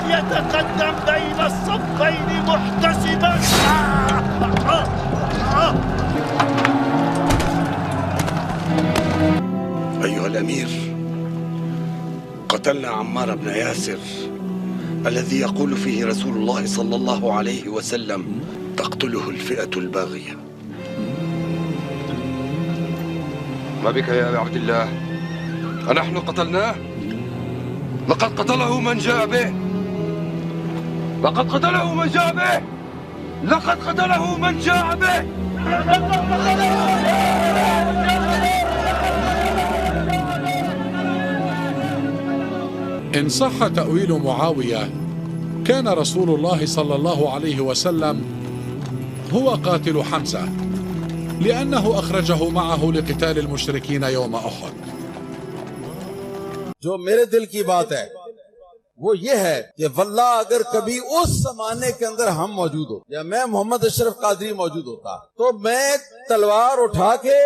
فليتقدم بين الصفين محتسبا. أيها الأمير، قتلنا عمار بن ياسر الذي يقول فيه رسول الله صلى الله عليه وسلم تقتله الفئة الباغية. ما بك يا أبا عبد الله؟ أنحن قتلناه؟ لقد قتله من جاء به. لقد قتله من جاء به. لقد قتله من جاء به. إن صح تأويل معاوية، كان رسول الله صلى الله عليه وسلم هو قاتل حمزة، لأنه أخرجه معه لقتال المشركين يوم أحد. جو میرے دل کی بات ہے وہ یہ ہے کہ واللہ اگر کبھی اس زمانے کے اندر ہم موجود ہو یا میں محمد اشرف قادری موجود ہوتا تو میں تلوار اٹھا کے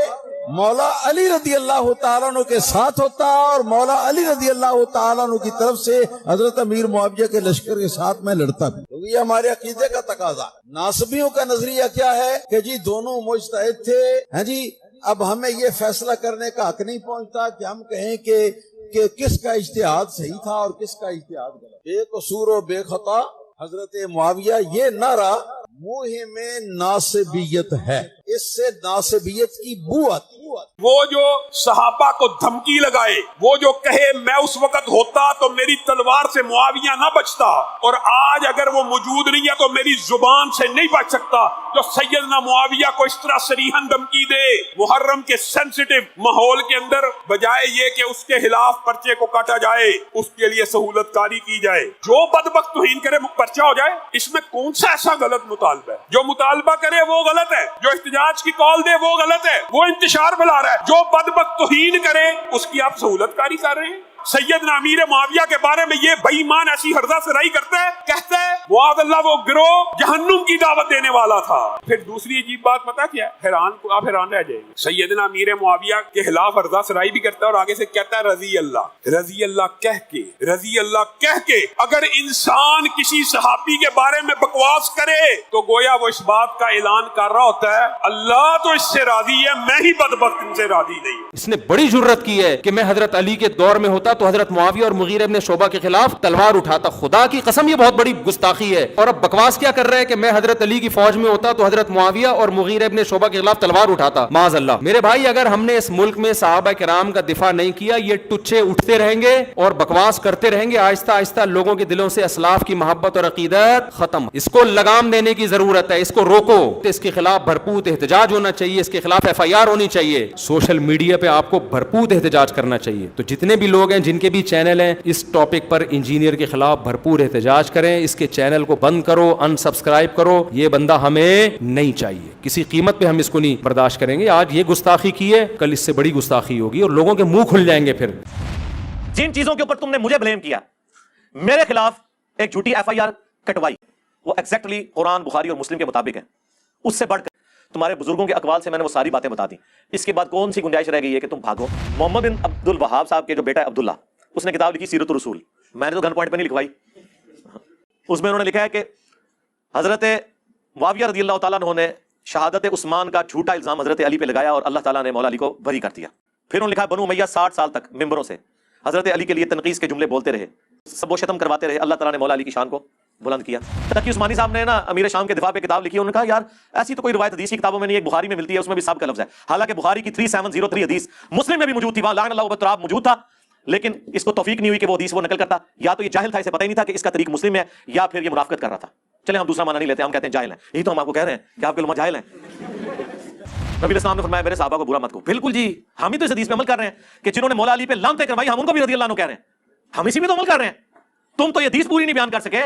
مولا علی رضی اللہ تعالیٰ عنہ کے ساتھ ہوتا اور مولا علی رضی اللہ تعالیٰ عنہ کی طرف سے حضرت امیر معاویہ کے لشکر کے ساتھ میں لڑتا بھی، کیونکہ یہ ہمارے عقیدے کا تقاضا۔ ناصبیوں کا نظریہ کیا ہے کہ جی دونوں مجتہد تھے، ہاں جی اب ہمیں یہ فیصلہ کرنے کا حق نہیں پہنچتا کہ ہم کہیں کہ کس کا اجتہاد صحیح تھا اور کس کا اجتہاد غلط۔ بے قصور و بے خطا حضرت معاویہ، یہ نعرہ منہ میں ناصبیت ہے، اس سے ناصبیت کی بو آتی ہے۔ وہ جو صحابہ کو دھمکی لگائے، وہ جو کہے میں اس وقت ہوتا تو میری تلوار سے معاویہ نہ بچتا، اور آج اگر وہ موجود نہیں ہے تو میری زبان سے نہیں بچ سکتا، جو سیدنا معاویہ کو اس طرح صریحاً دھمکی دے محرم کے سینسیٹیو ماحول کے اندر، بجائے یہ کہ اس کے خلاف پرچے کو کاٹا جائے، اس کے لیے سہولت کاری کی جائے، جو بدبخت توہین کرے پرچہ ہو جائے، اس میں کون سا ایسا غلط مطالبہ ہے؟ جو مطالبہ کرے وہ غلط ہے، جو احتجاج کی کال دے وہ غلط ہے، وہ انتشار پھیلا رہا ہے، جو بدبخت توہین کرے اس کی آپ سہولت کاری کر رہے ہیں۔ سیدنا امیر معاویہ کے بارے میں یہ بے ایمان ایسی ہرزہ سرائی کرتا ہے، کہتا ہے معاذ اللہ وہ گروہ جہنم کی دعوت دینے والا تھا۔ پھر دوسری عجیب بات پتہ کیا ہے؟ آپ حیران رہ جائیں گے، سیدنا امیر معاویہ کے خلاف ہرزہ سرائی بھی کرتا ہے اور آگے سے کہتا ہے رضی اللہ کہہ کے اگر انسان کسی صحابی کے بارے میں بکواس کرے تو گویا وہ اس بات کا اعلان کر رہا ہوتا ہے اللہ تو اس سے راضی ہے، میں ہی بدبخت ان سے راضی نہیں۔ اس نے بڑی جرت کی ہے کہ میں حضرت علی کے دور میں ہوتا تو حضرت معاویہ اور مغیرہ ابن شعبہ کے خلاف تلوار اٹھاتا۔ خدا کی قسم یہ بہت بڑی گستاخی ہے، اور اب بکواس کیا کر رہا ہے کہ میں حضرت علی کی فوج میں ہوتا تو حضرت معاویہ اور مغیرہ ابن شعبہ کے خلاف تلوار اٹھاتا۔ معاذ اللہ۔ میرے بھائی اگر ہم نے اس ملک میں صحابہ کرام کا دفاع نہیں کیا، یہ ٹچے اٹھتے رہیں گے اور بکواس کرتے رہیں گے، آہستہ آہستہ لوگوں کے دلوں سے اسلاف کی محبت اور عقیدت ختم۔ اس کو لگام دینے کی ضرورت ہے، اس کو روکو، اس کے خلاف بھرپور احتجاج ہونا چاہیے، اس کے خلاف FIR ہونی چاہیے، سوشل میڈیا پہ آپ کو بھرپور احتجاج کرنا چاہیے۔ تو جتنے بھی لوگ ہیں جن کے بھی چینل ہیں اس ٹاپک پر انجینئر کے خلاف بھرپور احتجاج کریں، اس کے چینل کو بند کرو، ان سبسکرائب کرو، یہ بندہ ہمیں نہیں چاہیے، کسی قیمت پہ ہم اس کو نہیں برداشت کریں گے۔ آج یہ گستاخی کی ہے، کل اس سے بڑی گستاخی ہوگی اور لوگوں کے منہ کھل جائیں گے۔ پھر جن چیزوں کے اوپر تم نے مجھے بلیم کیا، میرے خلاف ایک جھوٹی FIR کٹوائی، وہ ایگزیکٹلی قرآن بخاری اور مسلم کے مطابق ہے، اس سے بڑھ کر تمہارے بزرگوں کے اقوال سے میں نے وہ ساری باتیں بتا دی۔ اس کے بعد کون سی گنجائش رہ گئی ہے کہ تم بھاگو؟ محمد بن عبد الوہاب صاحب کے جو بیٹا ہے عبداللہ، اس نے کتاب لکھی سیرت الرسول، میں نے تو گن پوائنٹ پہ نہیں لکھوائی، اس میں انہوں نے لکھا ہے کہ حضرت معاویہ رضی اللہ تعالیٰ عنہ نے شہادت عثمان کا جھوٹا الزام حضرت علی پہ لگایا اور اللہ تعالیٰ نے مولا علی کو بری کر دیا۔ پھر انہوں نے لکھا بنو امیہ 60 سال تک ممبروں سے حضرت علی کے لیے تنقیص کے جملے بولتے رہے، سب و شتم کرواتے رہے، اللہ تعالیٰ نے مولا علی کی شان کو بلند کیا۔ تقی عثمانی صاحب نے نا امیر شام کے دفاع پہ کتاب لکھی، انہوں نے کہا یار ایسی تو کوئی روایت حدیث کی کتابوں میں نہیں، ایک بخاری میں ملتی ہے، اس میں بھی سب کا لفظ ہے، حالانکہ بخاری کی 3703 حدیث مسلم میں بھی موجود تھی، وہاں لعن اللہ وبالتراب موجود تھا، لیکن اس کو توفیق نہیں ہوئی کہ وہ حدیث وہ نقل کرتا، یا تو یہ جاہل تھا، اسے پتہ ہی نہیں تھا کہ اس کا طریق مسلم ہے، یا پھر یہ منافقت کر رہا تھا۔ چلے ہم دوسرا معنی نہیں لیتے، ہم کہتے ہیں جاہل ہیں، یہی تو ہم آپ کو کہہ رہے ہیں کہ آپ کے علماء جاہل ہیں۔ نبی اسلام نے فرمایا میرے صحابہ کو برا مت کہو۔ بالکل جی، ہم ہی تو اس حدیث پہ عمل کر رہے ہیں کہ جنہوں نے مولا علی پہ لعنتیں کروائی ہم ان کو بھی رضی اللہ عنہ کہہ رہے ہیں، ہم اسی میں تو عمل کر رہے ہیں۔ تم تو یہ حدیث پوری نہیں بیان کر سکے،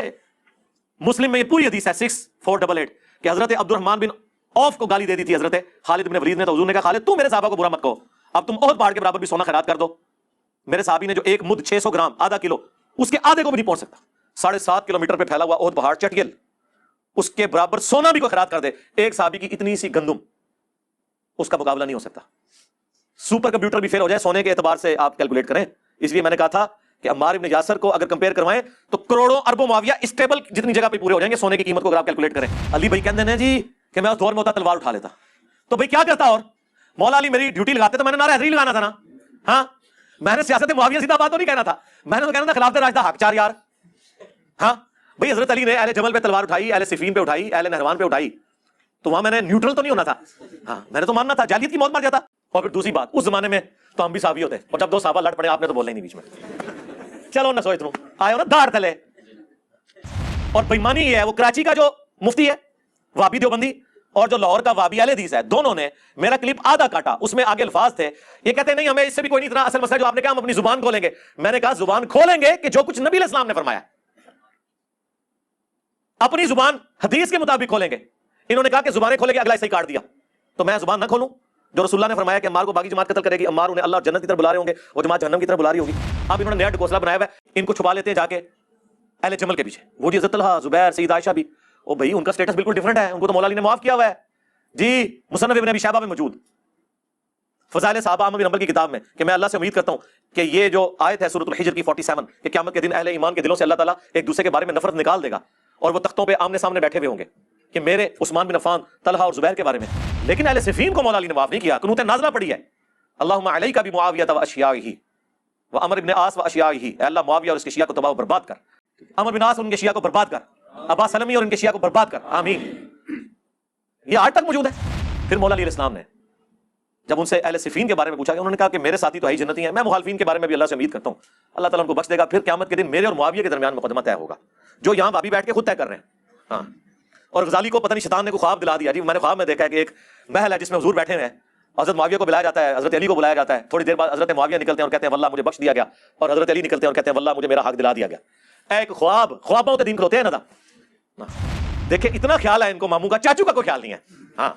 مسلم میں یہ پوری حدیث ہے 6488 کہ حضرت عبد الرحمن بن عوف کو گالی دے دی تھی حضرت خالد بن ولید نے، تو حضور نے کہا خالد تو میرے صحابہ کو برا مت کہو، اب تم احد پہاڑ کے برابر بھی سونا خیرات کر دو۔ میرے صحابی نے جو ایک مد 600 گرام آدھا کلو، اس کے آدھے کو بھی نہیں پہنچ سکتا، 7.5 کلومیٹر پہ پھیلا ہوا احد پہاڑ چٹیل، اس کے برابر سونا بھی کوئی خیرات کر دے، ایک صحابی کی اتنی سی گندم، اس کا مقابلہ نہیں ہو سکتا۔ سپر کمپیوٹر بھی فیل ہو جائے سونے کے اعتبار سے آپ کیلکولیٹ کریں۔ اس لیے میں نے کہا تھا کہ عمار ابن یاسر کو اگر کمپیئر کروائیں تو کروڑوں اربوں معاویہ اسٹیبل جتنی جگہ پہ پورے ہو جائیں گے سونے کی قیمت کو اگر آپ کیلکولیٹ کریں. علی بھائی کہتے ہیں جی کہ میں اس دور میں ہوتا تلوار اٹھا لیتا, تو بھائی کیا کرتا, اور مولا علی میری ڈیوٹی لگاتے تو میں نے نعرہ حیدری لگانا تھا نا. ہاں میں نے سیاست معاویہ سیدھا بات تو نہیں کہنا تھا, میں نے تو کہنا تھا خلافت راشدہ حق چار یار. ہاں بھائی حضرت علی نے اہل جمل پہ تلوار اٹھائی, اہل صفین پہ اٹھائی, اہل نہروان پہ اٹھائی, تو وہاں میں نے نیوٹرل تو نہیں ہونا تھا. ہاں میں نے تو ماننا تھا جاہلیت کی موت مر جاتا. اور پھر دوسری بات, اس زمانے میں تو ہم بھی صحابی ہوتے, اور جب دو صحابہ لڑ پڑے آپ نے تو بولنا ہی نہیں بیچ میں. چلو نہ سوچ لوں آئے ہو نا دھار تلے. اور بےمانی یہ ہے, وہ کراچی کا جو مفتی ہے وابی دیوبندی اور جو لاہور کا وابی اہل حدیث ہے, دونوں نے میرا کلپ آدھا کاٹا, اس میں آگے الفاظ تھے, یہ کہتے ہیں نہیں ہمیں اس سے بھی کوئی نہیں, اتنا اصل مسئلہ جو آپ نے کہا ہم اپنی زبان کھولیں گے. میں نے کہا زبان کھولیں گے کہ جو کچھ نبی علیہ السلام نے فرمایا اپنی زبان حدیث کے مطابق کھولیں گے. انہوں نے کہا کہ زبانیں کھولیں گے, اگلا ایسے ہی کاٹ دیا. تو میں زبان نہ کھولوں جو رسول اللہ نے فرمایا کہ عمار کو باقی جماعت قتل کرے گی, عمار انہیں اللہ جنت کی طرف بلا رہے ہوں گے, وہ جماعت جہنم کی طرف بلا رہی ہوگی. اب انہوں نے نیا ڈکوسلا بنایا ہوا ہے, ان کو چھپا لیتے ہیں جا کے اہل جمل کے پیچھے. وہ جی حضرت طلحہ, زبیر, سید عائشہ بھی, او بھائی ان کا سٹیٹس بالکل ڈیفرنٹ ہے, ان کو تو مولا علی نے معاف کیا ہوا ہے جی. مصنف ابن ابی شیبہ میں موجود فضائل صحابہ احمد بن حنبل کی کتاب میں, کہ میں اللہ سے امید کرتا ہوں کہ یہ جو آیت ہے سورۃ الحجر کی 47 کہ قیامت کے دن اہل ایمان کے دلوں سے اللہ تعالیٰ ایک دوسرے کے بارے میں نفرت نکال دے گا, اور وہ تختوں پہ آمنے سامنے بیٹھے ہوئے ہوں گے کہ میرے عثمان بن عفان, طلحہ اور زبیر کے بارے میں. لیکن اہل صفین کو مولا علی نے معاف نہیں کیا, قنوت نازلہ پڑی ہے, اللہم علیک بمعاویہ واشیاعہ وعمر بن عاص واشیاعہ, اے اللہ معاویہ اور اس کے شیعہ کو تباہ و برباد کر, عمر بن عاص اور ان کے شیعہ کو برباد کر, ابا سلمی اور ان کے شیعہ کو برباد کر, آمین. یہ آج تک موجود ہے. پھر مولا علی علیہ السلام نے جب ان سے اہل صفین کے بارے میں پوچھا گیا, انہوں نے کہا کہ میرے ساتھی تو ہی جنتی ہیں, میں مخالفین کے بارے میں بھی اللہ سے امید کرتا ہوں اللہ تعالیٰ ان کو بخش دے گا. پھر قیامت کے دن میرے اور معاویہ کے درمیان مقدمہ طے ہوگا, جو یہاں بابی بیٹھ کے خود طے کر رہے ہیں. ہاں اور غزالی کو پتہ نہیں شیطان نے کو خواب دلا دیا جی, میں نے خواب میں دیکھا ہے کہ ایک محل ہے جس میں حضور بیٹھے ہوئے ہیں, حضرت معاویہ کو بلایا جاتا ہے, حضرت علی کو بلایا جاتا ہے, تھوڑی دیر بعد حضرت معاویہ نکلتے ہیں اور کہتے ہیں واللہ مجھے بخش دیا گیا, اور حضرت علی نکلتے ہیں اور کہتے ہیں واللہ مجھے میرا حق دلا دیا گیا. ایک خواب, خوابوں کے دن کھلوتے ہیں نا. دیکھیں اتنا خیال ہے ان کو ماموں کا, چاچو کا کوئی خیال نہیں ہے. ہاں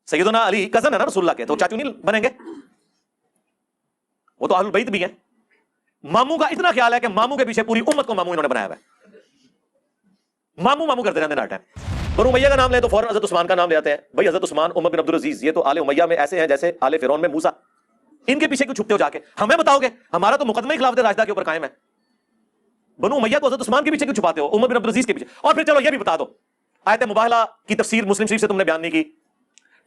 سیدنا علی کزن ہے نا رسول اللہ کے, تو چاچو نہیں بنیں گے, وہ تو اہل البیت بھی ہیں. ماموں کا اتنا خیال ہے کہ ماموں کے پیچھے پوری امت کو ماموں انہوں نے بنایا ہوا ہے. ماموں ماموں کرتے رہتے ہیں ہر ٹائم. بنو امیہ کا نام لیں تو فوراً حضرت عثمان کا نام لے آتے ہیں. بھائی حضرت عثمان, عمر بن عبدالعزیز, یہ تو آل امیہ میں ایسے ہیں جیسے آل فرعون میں موسیٰ. ان کے پیچھے کیوں چھپتے ہو جا کے, ہمیں بتاؤ گے, ہمارا تو مقدمہ خلافت راشدہ کے اوپر قائم ہے. بنو امیہ کو حضرت عثمان کے پیچھے کیوں چھپاتے ہو, عمر بن عبدالعزیز کے پیچھے. اور پھر چلو یہ بھی بتا دو, آیت مباہلہ کی تفسیر مسلم شریف سے تم نے بیان نہیں کی,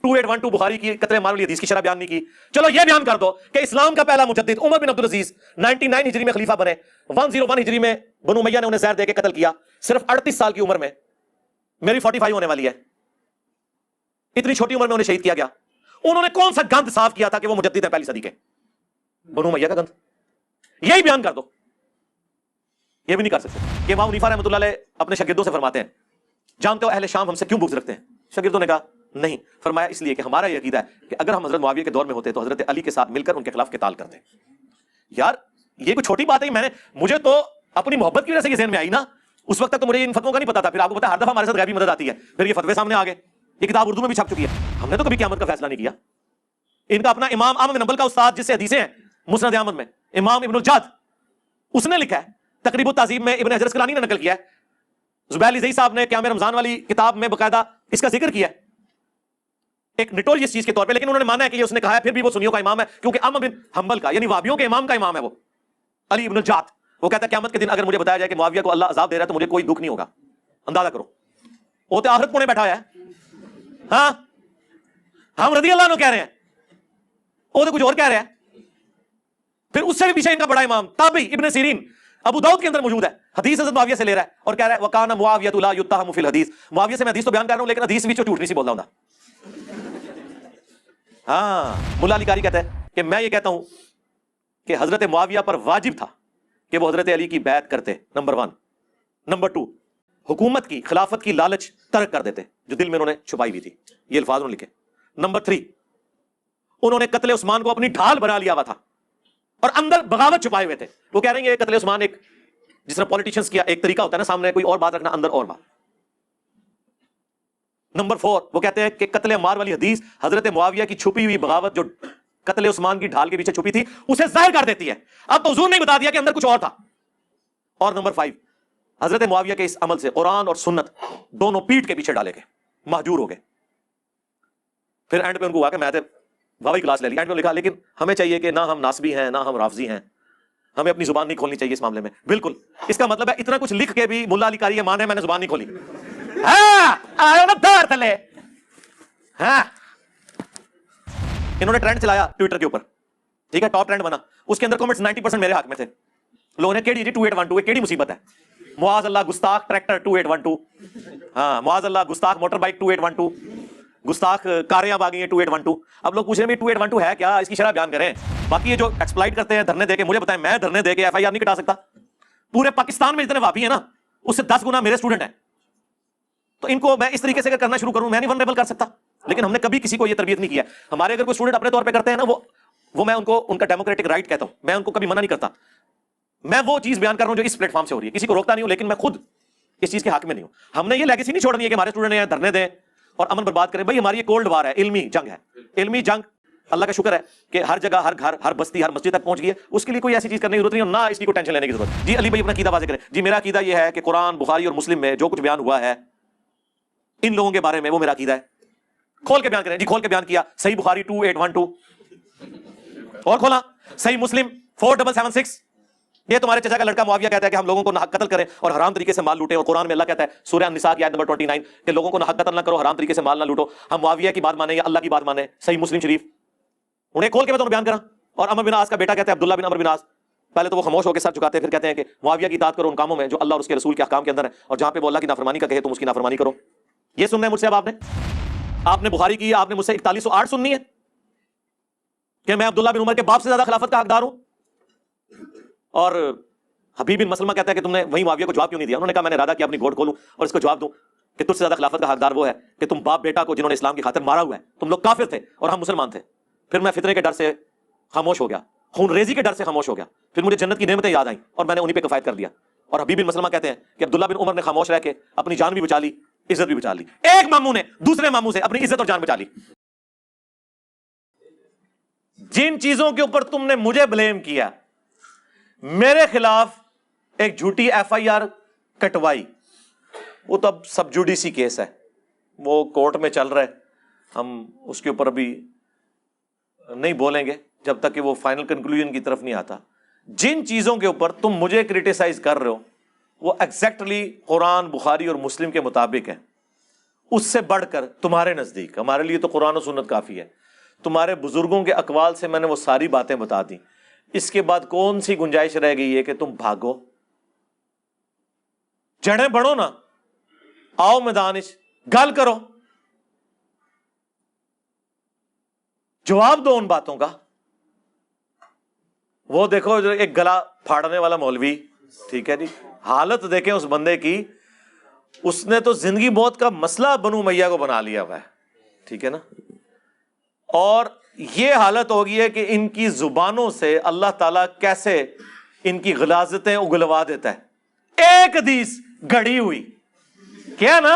2812 بخاری کی قتل عمار والی حدیث کی شرح بیان نہیں کی. چلو یہ بیان کر دو کہ اسلام کا پہلا مجدد عمر بن عبدالعزیز 99 ہجری میں خلیفہ بنے, 101 ہجری میں بنو امیہ نے انہیں زہر دے کے قتل کیا, صرف 38 سال کی عمر میں, میری 45 ہونے والی ہے, اتنی چھوٹی عمر میں انہیں شہید کیا گیا. انہوں نے کون سا گند صاف کیا تھا کہ وہ مجدد ہیں پہلی صدی کے؟ بنو امیہ کا گند. یہی بیان کر دو. یہ بھی نہیں کر سکتے. کہ امام حنیفہ رحمۃ اللہ علیہ اپنے شاگردوں سے فرماتے ہیں, جانتے ہو اہل شام ہم سے کیوں بغض رکھتے ہیں؟ شاگردوں نے کہا نہیں. فرمایا اس لیے کہ ہمارا یہ عقیدہ ہے کہ اگر ہم حضرت معاویہ کے دور میں ہوتے تو حضرت علی کے ساتھ مل کر ان کے خلاف قتال کرتے. یار یہ کوئی چھوٹی بات ہے, میں نے, مجھے تو اپنی محبت کی وجہ سے یہ ذہن میں آئی نا, اس وقت تک تو مجھے ان فتووں کا نہیں پتا تھا. پھر آپ کو پتا ہر دفعہ ہمارے ساتھ غیبی مدد آتی ہے, پھر یہ فتوے سامنے آ گئے. یہ کتاب اردو میں بھی چھپ چکی ہے, ہم نے تو کبھی قیامت کا فیصلہ نہیں کیا. ان کا اپنا امام احمد بن حنبل کا استاد جس سے حدیثیں ہیں مسند احمد میں, امام ابن الجاد, اس نے لکھا ہے. تقریب التہذیب میں ابن حجر اسقلانی نے نقل کیا ہے. زبیر علی زئی صاحب نے قیام رمضان والی کتاب میں باقاعدہ اس کا ذکر کیا ہے, ایک نٹوریس چیز کے طور پہ, لیکن انہوں نے مانا ہے کہ یہ اس نے کہا ہے, پھر بھی وہ سنیوں کا امام ہے, کیونکہ احمد بن حنبل کا یعنی وہابیوں کے امام کا امام ہے وہ علی ابن الجاد. وہ کہتا ہے قیامت کے دن اگر مجھے بتایا جائے کہ معاویہ کو اللہ عذاب دے رہا ہے تو مجھے کوئی دکھ نہیں ہوگا. اندازہ کرو, وہ تو آخرت پونے بیٹھا ہوا ہے. ہاں ہم رضی اللہ عنہ کہہ رہے ہیں, وہ تو کچھ اور کہہ رہے ہیں. پھر اس سے بھی پیچھے ان کا بڑا امام تابعی ابن سیرین ابو داؤد کے اندر موجود ہے, حدیث حضرت معاویہ سے لے رہا ہے اور کہہ رہا ہے وکان معاویہ لا یتهم فی الحدیث. معاویہ سے میں حدیث تو بیان کر رہا ہوں لیکن حدیث بھی جھوٹ نہیں سی بول رہا ہوں. ہاں ملا علی قاری کہتا ہے کہ میں یہ کہتا ہوں کہ حضرت معاویہ پر واجب تھا کہ وہ حضرت علی کی بیعت کرتے, نمبر 1. نمبر 2, حکومت کی, خلافت کی لالچ ترک کر دیتے جو دل میں انہوں نے چھپائی ہوئی تھی. یہ الفاظ انہوں نے لکھے. نمبر 3, انہوں نے قتل عثمان کو اپنی ڈھال بنا لیا ہوا تھا اور اندر بغاوت چھپائے ہوئے تھے. وہ کہہ رہے ہیں یہ قتل عثمان ایک, جس طرح پولیٹیشنز کیا ایک طریقہ ہوتا ہے نا, سامنے کوئی اور بات رکھنا, اندر اور بات. نمبر 4, وہ کہتے ہیں کہ قتل عمار والی حدیث حضرت معاویہ کی چھپی ہوئی بغاوت جو قتل عثمان کی ڈھال کے پیچھے چھپی تھی اسے ظاہر کر دیتی ہے. اب تو حضور نے بتا دیا کہ اندر کچھ اور تھا. اور نمبر 5, حضرت معاویہ کے اس عمل سے قرآن اور سنت دونوں پیٹ کے پیچھے ڈالے گئے, مہجور ہو گئے. پھر اینڈ پہ ان کو ہوا کہ میں واوی کلاس لے لی. اینڈ پہ لکھا لیکن ہمیں چاہیے کہ نہ ہم ناسبی ہیں نہ ہم رافضی ہیں, ہمیں اپنی زبان نہیں کھولنی چاہیے اس معاملے میں. بالکل. اس کا مطلب ہے اتنا کچھ لکھ کے بھی ملا علی قاری مان ہے میں نے زبان نہیں کھولی. ہاں آئے نا دار تلے. ہاں انہوں نے ٹرینڈ چلایا ٹویٹر کے اوپر, ٹھیک ہے, ٹاپ ٹرینڈ بنا, اس کے اندر کمنٹس 90% میرے حق میں تھے. لوگوں نے کیڑی جی 2812 کیڑی مصیبت ہے, معاذ اللہ گستاخ ٹریکٹر 2812, ہاں معاذ اللہ گستاخ موٹر بائک 2812, گستاخ کاریں اب آ گئی ہیں 2812. اب لوگ پوچھ رہے ہیں 2812 ہے کیا, اس کی شرح بیان کریں. باقی یہ جو ایکسپلائٹ کرتے ہیں دھرنے دے کے, مجھے بتائیں میں دھرنے دے کے ایف آئی آر نہیں کٹا سکتا؟ پورے پاکستان میں جتنے وابی ہیں نا اس سے 10 گنا میرے اسٹوڈنٹ ہیں, تو ان کو میں اس طریقے سے اگر کرنا شروع کروں میں نہیں ونریبل کر سکتا. لیکن ہم نے کبھی کسی کو یہ تربیت نہیں کیا. ہمارے اگر کوئی اسٹوڈنٹ اپنے طور پہ کرتے ہیں نا وہ میں ان کو ان کا ڈیموکریٹک رائٹ کہتا ہوں, میں ان کو کبھی منع نہیں کرتا. میں وہ چیز بیان کر رہا ہوں جو اس پلیٹ فارم سے ہو رہی ہے, کسی کو روکتا نہیں ہوں, لیکن میں خود اس چیز کے حق میں نہیں ہوں. ہم نے یہ لیگیسی نہیں چھوڑنی ہے کہ ہمارے اسٹوڈنٹ ہیں دھرنے دیں اور امن برباد کریں. بھائی ہماری یہ کولڈ وار ہے, علمی جنگ ہے. علمی جنگ اللہ کا شکر ہے کہ ہر جگہ, ہر گھر, ہر بستی, ہر مسجد تک پہنچ گئی ہے. اس کے لیے کوئی ایسی چیز کرنے کی ضرورت نہیں اور نہ اس کی کوئی ٹینشن لینے کی ضرورت. جی علی بھائی اپنا عقیدہ واضح کریں. جی میرا عقیدہ یہ ہے کہ قرآن, بخاری اور مسلم میں جو کچھ بیان ہوا ہے ان لوگوں کے بارے میں وہ میرا عقیدہ ہے. کھول کے بیان کریں. جی کھول کے بیان کیا. صحیح بخاری 2812 اور کھولا. صحیح مسلم 4776. یہ تمہارے چچا کا لڑکا معاویہ کہتا ہے کہ ہم لوگوں کو ناحق قتل کریں اور حرام طریقے سے مال لوٹیں, اور قرآن میں اللہ کہتا ہے سورہ النساء کی آیت نمبر 29 کہ لوگوں کو ناحق قتل نہ کرو, حرام طریقے سے مال نہ لوٹو. ہم معاویہ کی بات مانیں یا اللہ کی بات مانیں؟ صحیح مسلم شریف انہیں کھول کے میں تمہیں بیان کرا. اور عمر بن عاص کا بیٹا کہتا ہے عبداللہ بن عمر بن عاص, پہلے تو وہ خاموش ہو کے سر جھکاتے ہیں, پھر کہتے ہیں کہ معاویہ کی اطاعت کرو ان کاموں میں جو اللہ اور اس کے رسول کے احکام کے اندر ہے, اور جہاں پہ وہ اللہ کی نافرمانی کا کہے تم اس کی نافرمانی کرو. یہ سننا ہے مجھ سے اب آپ نے بخاری کی, آپ نے مجھ سے 4108 سننی ہے کہ میں عبداللہ بن عمر کے باپ سے زیادہ خلافت کا حقدار ہوں. اور حبیب بن مسلمہ کہتا ہے کہ تم نے وہی معاویہ کو جواب کیوں نہیں دیا؟ انہوں نے کہا میں نے ارادہ کیا اپنی گھوڑ کھولوں اور اس کو جواب دوں کہ تجھ سے زیادہ خلافت کا حقدار وہ ہے کہ تم باپ بیٹا کو جنہوں نے اسلام کی خاطر مارا ہوا ہے, تم لوگ کافر تھے اور ہم مسلمان تھے. پھر میں فتنے کے ڈر سے خاموش ہو گیا, خون ریزی کے ڈر سے خاموش ہو گیا, پھر مجھے جنت کی نعمتیں یاد آئیں اور میں نے انہی پہ کفایت کر دیا. اور حبیب بن مسلمہ کہتے ہیں کہ عبداللہ بن عمر نے خاموش رہ کے اپنی جان بھی بچا لی, عزت بھی بچا لی. ایک ماموں نے دوسرے ماموں سے اپنی عزت اور جان بچا لی. جن چیزوں کے اوپر تم نے مجھے بلیم کیا, میرے خلاف ایک جھوٹی ایف آئی آر کٹوائی, وہ تو اب سب جوڈیسی کیس ہے, وہ کورٹ میں چل رہا ہے, ہم اس کے اوپر ابھی نہیں بولیں گے جب تک کہ وہ فائنل کنکلوژن کی طرف نہیں آتا. جن چیزوں کے اوپر تم مجھے کرٹیسائز کر رہے ہو وہ ایگزیکٹلی قرآن, بخاری اور مسلم کے مطابق ہے. اس سے بڑھ کر تمہارے نزدیک, ہمارے لیے تو قرآن و سنت کافی ہے, تمہارے بزرگوں کے اقوال سے میں نے وہ ساری باتیں بتا دی. اس کے بعد کون سی گنجائش رہ گئی ہے کہ تم بھاگو؟ جڑیں بڑھو نا, آؤ میدانش گل کرو, جواب دو ان باتوں کا. وہ دیکھو جو ایک گلا پھاڑنے والا مولوی, ٹھیک ہے جی, حالت دیکھیں اس بندے کی, اس نے تو زندگی موت کا مسئلہ بنو امیہ کو بنا لیا ہوا ہے, ٹھیک ہے نا. اور یہ حالت ہوگی ہے کہ ان کی زبانوں سے اللہ تعالیٰ کیسے ان کی غلاظتیں اگلوا دیتا ہے. ایک حدیث گڑی ہوئی کیا نا,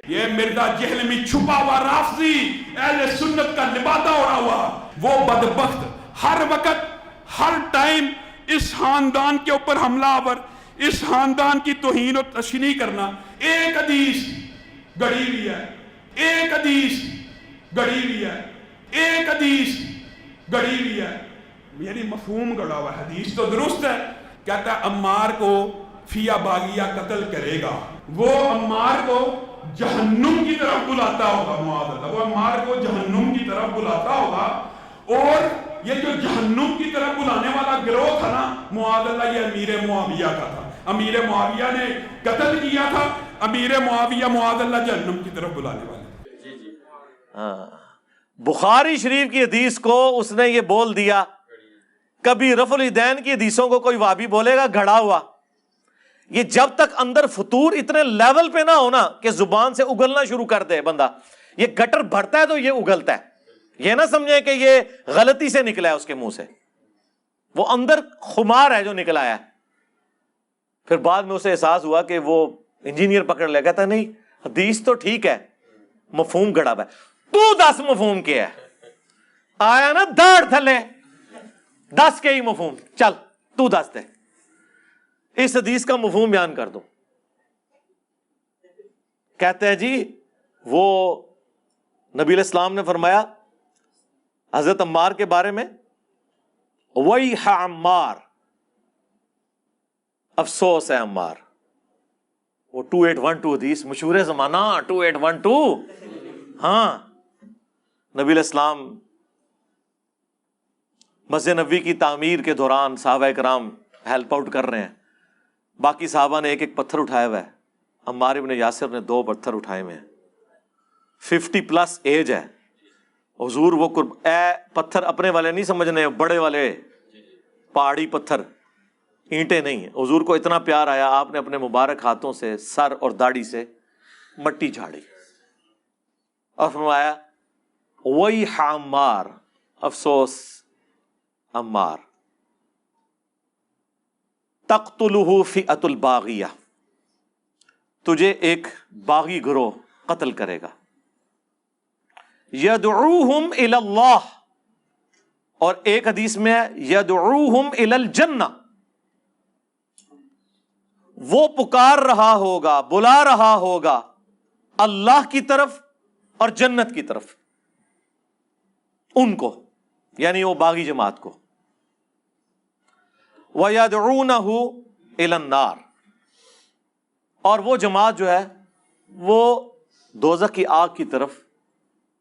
یہ مرزا جہلمی چھپا ہوا رافضی اہل سنت کا لبادہ اڑا ہوا وہ بدبخت ہر وقت ہر ٹائم اس خاندان کے اوپر حملہ آور, اس خاندان کی توہین و تشنیع کرنا. ایک حدیث گڑی ہوئی ہے, ایک حدیث گڑی ہوئی ہے, ایک حدیث گڑی ہوئی ہے. یعنی مفہوم گڑا ہوا. حدیث تو درست ہے, کہتا ہے عمار کو فیا باغیہ قتل کرے گا, وہ عمار کو جہنم کی طرف بلاتا ہوگا, معاذ اللہ, وہ عمار کو جہنم کی طرف بلاتا ہوگا. اور یہ جو جہنم کی طرف بلانے والا گروہ تھا نا, معاذ اللہ, یہ امیر معاویہ کا تھا. امیر معاویہ نے قتل کیا تھا, امیر معاویہ معاذ اللہ جہنم کی طرف بلانے والے. بخاری شریف کی حدیث کو اس نے یہ بول دیا. کبھی رفع الیدین کی حدیثوں کو کوئی وابی بولے گا گھڑا ہوا. یہ جب تک اندر فطور اتنے لیول پہ نہ ہونا کہ زبان سے اگلنا شروع کر دے بندہ, یہ گٹر بھرتا ہے تو یہ اگلتا ہے. یہ نہ سمجھے کہ یہ غلطی سے نکلا ہے اس کے منہ سے, وہ اندر خمار ہے جو نکلا ہے. پھر بعد میں اسے احساس ہوا کہ وہ انجینئر پکڑ لے, کہتا نہیں حدیث تو ٹھیک ہے, مفہوم گڑا ہوا ہے. تو 10 مفہوم کیا ہے, آیا نا داڑ تھلے 10 کے ہی مفہوم, چل تو 10 دے, اس حدیث کا مفہوم بیان کر دو. کہتے ہیں جی وہ نبی علیہ السلام نے فرمایا حضرت عمار کے بارے میں, وَيْحَ عَمَّارِ افسوس ہے عمار. وہ 2812 حدیث مشہور زمانہ 2812. ہاں نبی علیہ السلام مسجد نبوی کی تعمیر کے دوران صحابہ کرام ہیلپ آؤٹ کر رہے ہیں. باقی صحابہ نے ایک ایک پتھر اٹھایا ہوا ہے. عمار ابن یاسر نے 2 پتھر اٹھائے ہوئے ہیں. 50+ ایج ہے. حضور وہ پتھر اپنے والے نہیں سمجھنے, بڑے والے پہاڑی پتھر, اینٹیں نہیں ہیں. حضور کو اتنا پیار آیا, آپ نے اپنے مبارک ہاتھوں سے سر اور داڑھی سے مٹی جھاڑی اور فرمایا وہی عمار, افسوس عمار, تقتلہ فئۃ الباغیہ, تجھے ایک باغی گروہ قتل کرے گا. یدعوہم الی اللہ, اور ایک حدیث میں ہے یدعوہم الی الجنہ, وہ پکار رہا ہوگا, بلا رہا ہوگا اللہ کی طرف اور جنت کی طرف, ان کو یعنی وہ باغی جماعت کو. وَيَدْعُونَهُ إِلَى النَّارِ, اور وہ جماعت جو ہے وہ دوزخ کی آگ کی طرف